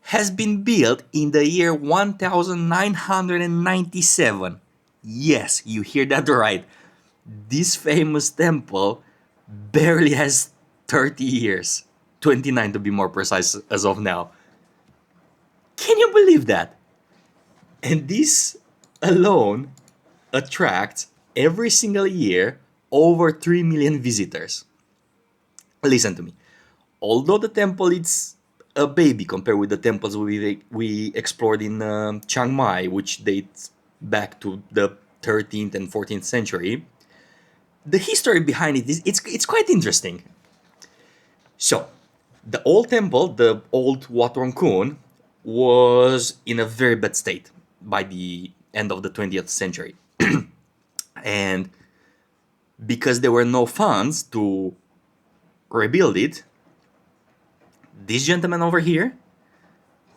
has been built in the year 1997. Yes, you hear that right. This famous temple barely has 30 years, 29 to be more precise as of now. Can you believe that? And this alone attracts every single year over 3 million visitors. Listen to me. Although the temple is a baby compared with the temples we explored in Chiang Mai, which dates back to the 13th and 14th century, the history behind it it's quite interesting. So, the old temple, the old Wat Rong Kun, was in a very bad state by the end of the 20th century. And because there were no funds to rebuild it, this gentleman over here,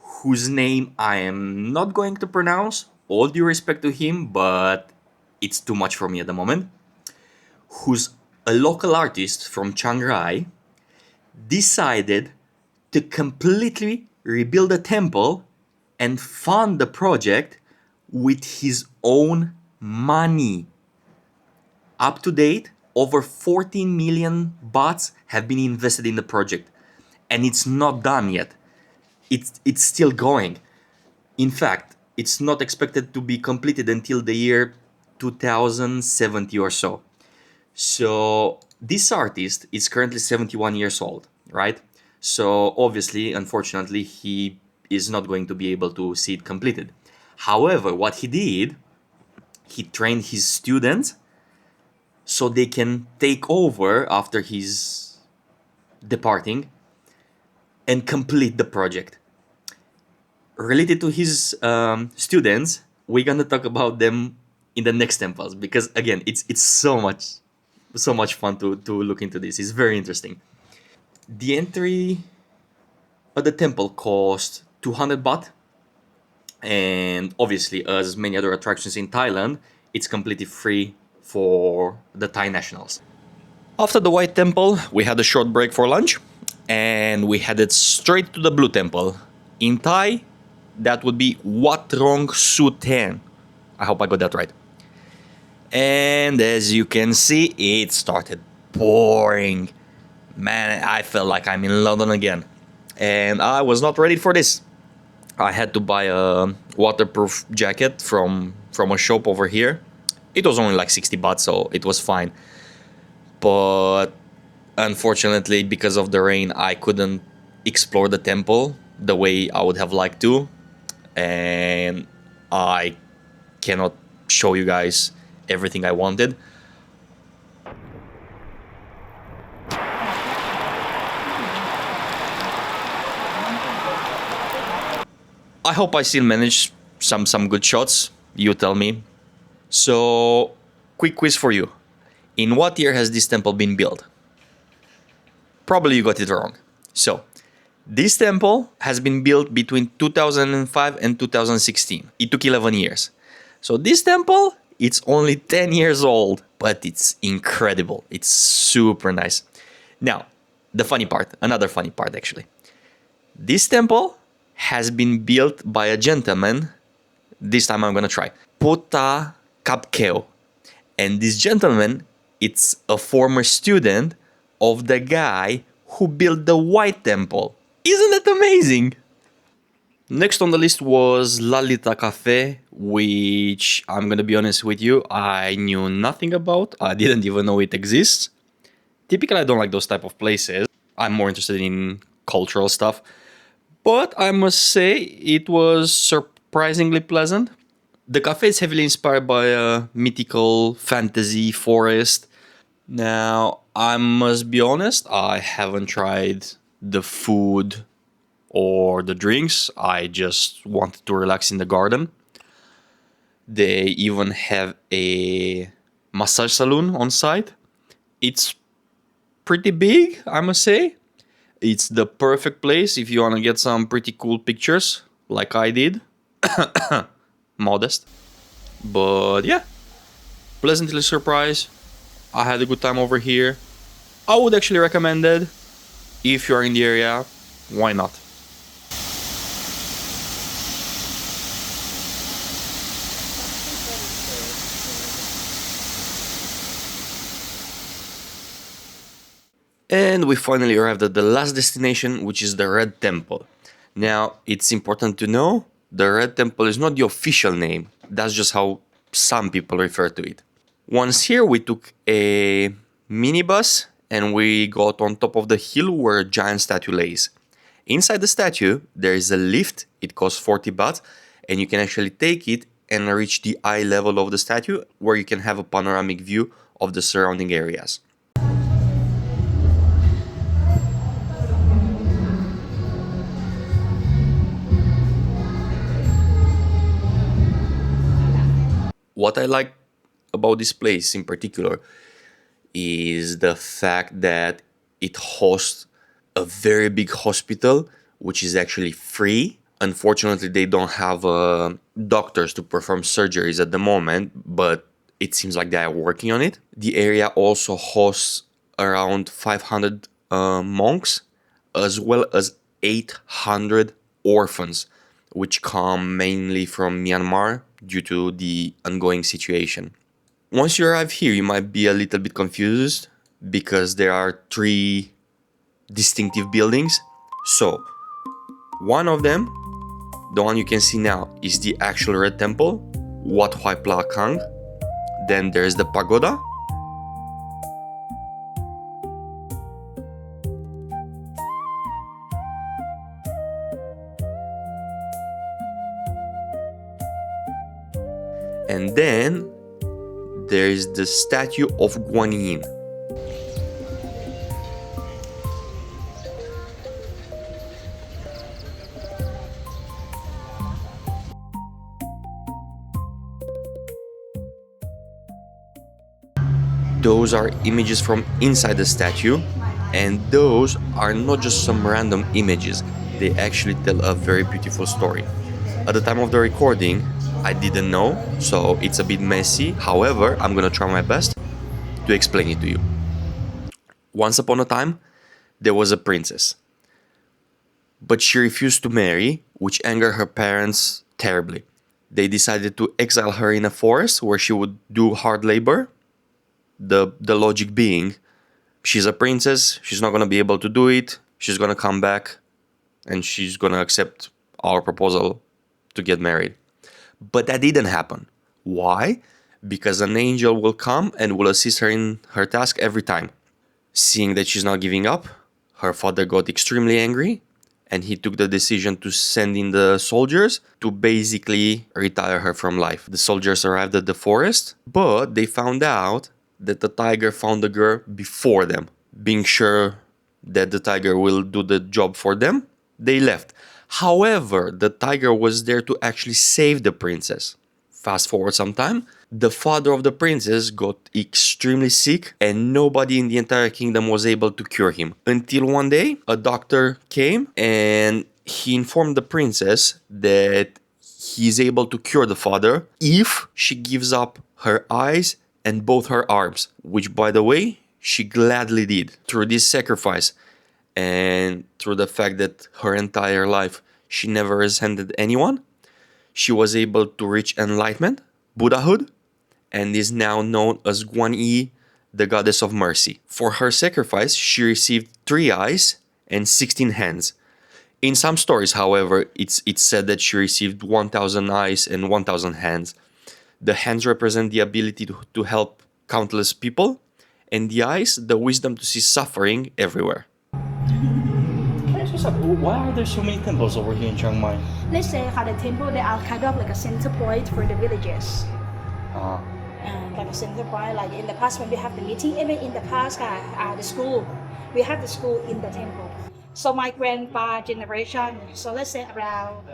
whose name I am not going to pronounce, all due respect to him, but it's too much for me at the moment, who's a local artist from Chiang Rai, decided to completely rebuild the temple and fund the project with his own money. Up to date, over 14 million bahts have been invested in the project, and it's not done yet. It's still going. In fact, it's not expected to be completed until the year 2070 or so. So this artist is currently 71 years old, right? So obviously, unfortunately, he is not going to be able to see it completed. However, what he did, he trained his students so they can take over after his departing and complete the project. related to his students, we're gonna talk about them in the next temples, because again, it's so much fun to look into this. It's very interesting. The entry of the temple cost 200 baht, and obviously, as many other attractions in Thailand, it's completely free for the Thai nationals. After the White Temple, we had a short break for lunch, and we headed straight to the Blue Temple. In Thai, that would be Wat Rong Suten. I hope I got that right. And as you can see, it started pouring. Man, I felt like I'm in London again. And I was not ready for this. I had to buy a waterproof jacket from a shop over here. It was only like 60 baht, so it was fine. But unfortunately, because of the rain, I couldn't explore the temple the way I would have liked to. And I cannot show you guys everything I wanted. I hope I still managed some good shots, you tell me. So, quick quiz for you. In what year has this temple been built? Probably you got it wrong. So, this temple has been built between 2005 and 2016. It took 11 years. So this temple, it's only 10 years old, but it's incredible. It's super nice. Now, the funny part, another funny part actually. This temple has been built by a gentleman. This time I'm gonna try. Pota Kapkeo. And this gentleman, it's a former student of the guy who built the White Temple. Isn't that amazing? Next on the list was Lalita Cafe, which I'm gonna be honest with you, I knew nothing about. I didn't even know it exists. Typically, I don't like those type of places. I'm more interested in cultural stuff. But I must say, it was surprisingly pleasant. The cafe is heavily inspired by a mythical fantasy forest. Now, I must be honest, I haven't tried the food or the drinks. I just wanted to relax in the garden. They even have a massage salon on site. It's pretty big, I must say. It's the perfect place if you want to get some pretty cool pictures, like I did. Modest. But yeah, pleasantly surprised. I had a good time over here. I would actually recommend it. If you're in the area, why not? And we finally arrived at the last destination, which is the Red Temple. Now, it's important to know, the Red Temple is not the official name. That's just how some people refer to it. Once here, we took a minibus and we got on top of the hill where a giant statue lays. Inside the statue, there is a lift. It costs 40 baht, and you can actually take it and reach the eye level of the statue, where you can have a panoramic view of the surrounding areas. What I like about this place in particular is the fact that it hosts a very big hospital, which is actually free. Unfortunately, they don't have doctors to perform surgeries at the moment, but it seems like they are working on it. The area also hosts around 500 monks, as well as 800 orphans, which come mainly from Myanmar due to the ongoing situation. Once you arrive here, you might be a little bit confused because there are 3 distinctive buildings. So, one of them, the one you can see now, is the actual Red Temple, Wat Hoi Pla Khang. Then there's the pagoda. And then there is the statue of Guan Yin. Those are images from inside the statue, and those are not just some random images. They actually tell a very beautiful story. At the time of the recording, I didn't know, so it's a bit messy. However, I'm gonna try my best to explain it to you. Once upon a time, there was a princess. But she refused to marry, which angered her parents terribly. They decided to exile her in a forest where she would do hard labor. The logic being, she's a princess, she's not gonna be able to do it, she's gonna come back, and she's gonna accept our proposal to get married. But that didn't happen. Why? Because an angel will come and will assist her in her task every time. Seeing that she's not giving up, her father got extremely angry, and he took the decision to send in the soldiers to basically retire her from life. The soldiers arrived at the forest, but they found out that the tiger found the girl before them. Being sure that the tiger will do the job for them, they left. However, the tiger was there to actually save the princess. Fast forward some time, the father of the princess got extremely sick and nobody in the entire kingdom was able to cure him. Until one day, a doctor came and he informed the princess that he's able to cure the father if she gives up her eyes and both her arms, which, by the way, she gladly did. Through this sacrifice and through the fact that her entire life she never resented anyone, she was able to reach enlightenment, Buddhahood, and is now known as Guan Yi, the goddess of mercy. For her sacrifice, she received 3 eyes and 16 hands. In some stories, however, it's said that she received 1,000 eyes and 1,000 hands. The hands represent the ability to help countless people, and the eyes, the wisdom to see suffering everywhere. Can I ask you something? Why are there so many temples over here in Chiang Mai? Let's say the temple, they are kind of like a center point for the villages. Like a center point, like in the past when we have the meeting, even in the past, the school, we have the school in the temple. So my grandpa generation, so let's say around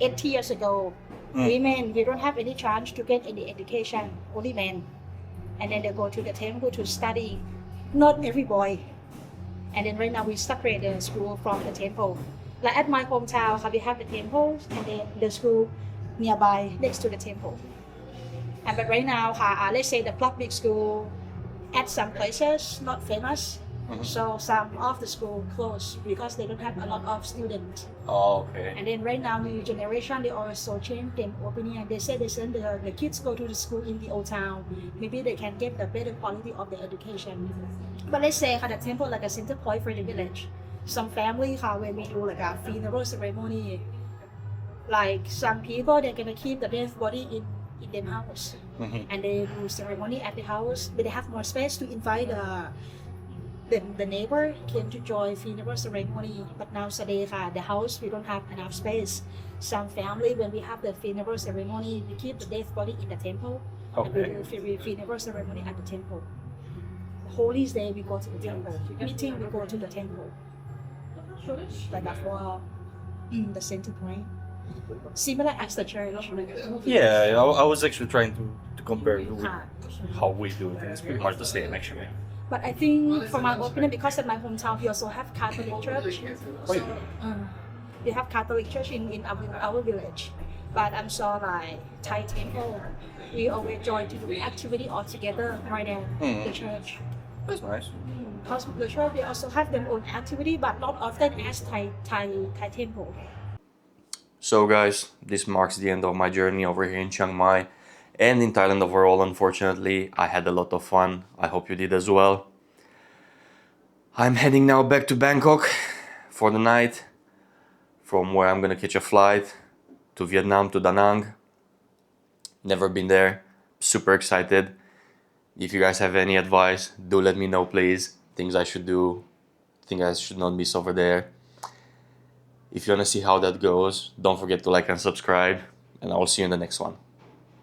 80 years ago, women, we don't have any chance to get any education, only men. And then they go to the temple to study, not every boy. And then right now we separate the school from the temple. Like at my hometown, we have the temple and then the school nearby next to the temple. And but right now, let's say the public school at some places not famous. So some of the school closed because they don't have a lot of students. Oh, okay. And then right now, new generation, they also change their opinion. They say they send the kids go to the school in the old town. Maybe they can get the better quality of the education. But let's say the temple like a center point for the village. Some family, when we do like a funeral ceremony, like some people, they're gonna keep the dead body in their house. And they do ceremony at the house, but they have more space to invite the neighbor came to join funeral ceremony. But nowadays, the house, we don't have enough space. Some family, when we have the funeral ceremony, we keep the dead body in the temple. And we do funeral ceremony at the temple. Holy day, we go to the temple. Meeting, we go to the temple. Like that for the center point. Similar as the church. Yeah, I was actually trying to compare with how we do it. It's pretty much the same, actually. But I think, from my opinion, because of my hometown, we also have Catholic church. We have Catholic church in our village. But I'm sure like Thai temple, we always join to do activity all together more than the church. That's nice. Because the church, they also have their own activity, but not often as Thai temple. So guys, this marks the end of my journey over here in Chiang Mai and in Thailand overall. Unfortunately, I had a lot of fun. I hope you did as well. I'm heading now back to Bangkok for the night, from where I'm gonna catch a flight to Vietnam, to Da Nang. Never been there, super excited. If you guys have any advice, do let me know please. Things I should do, things I should not miss over there. If you wanna see how that goes, don't forget to like and subscribe, and I will see you in the next one.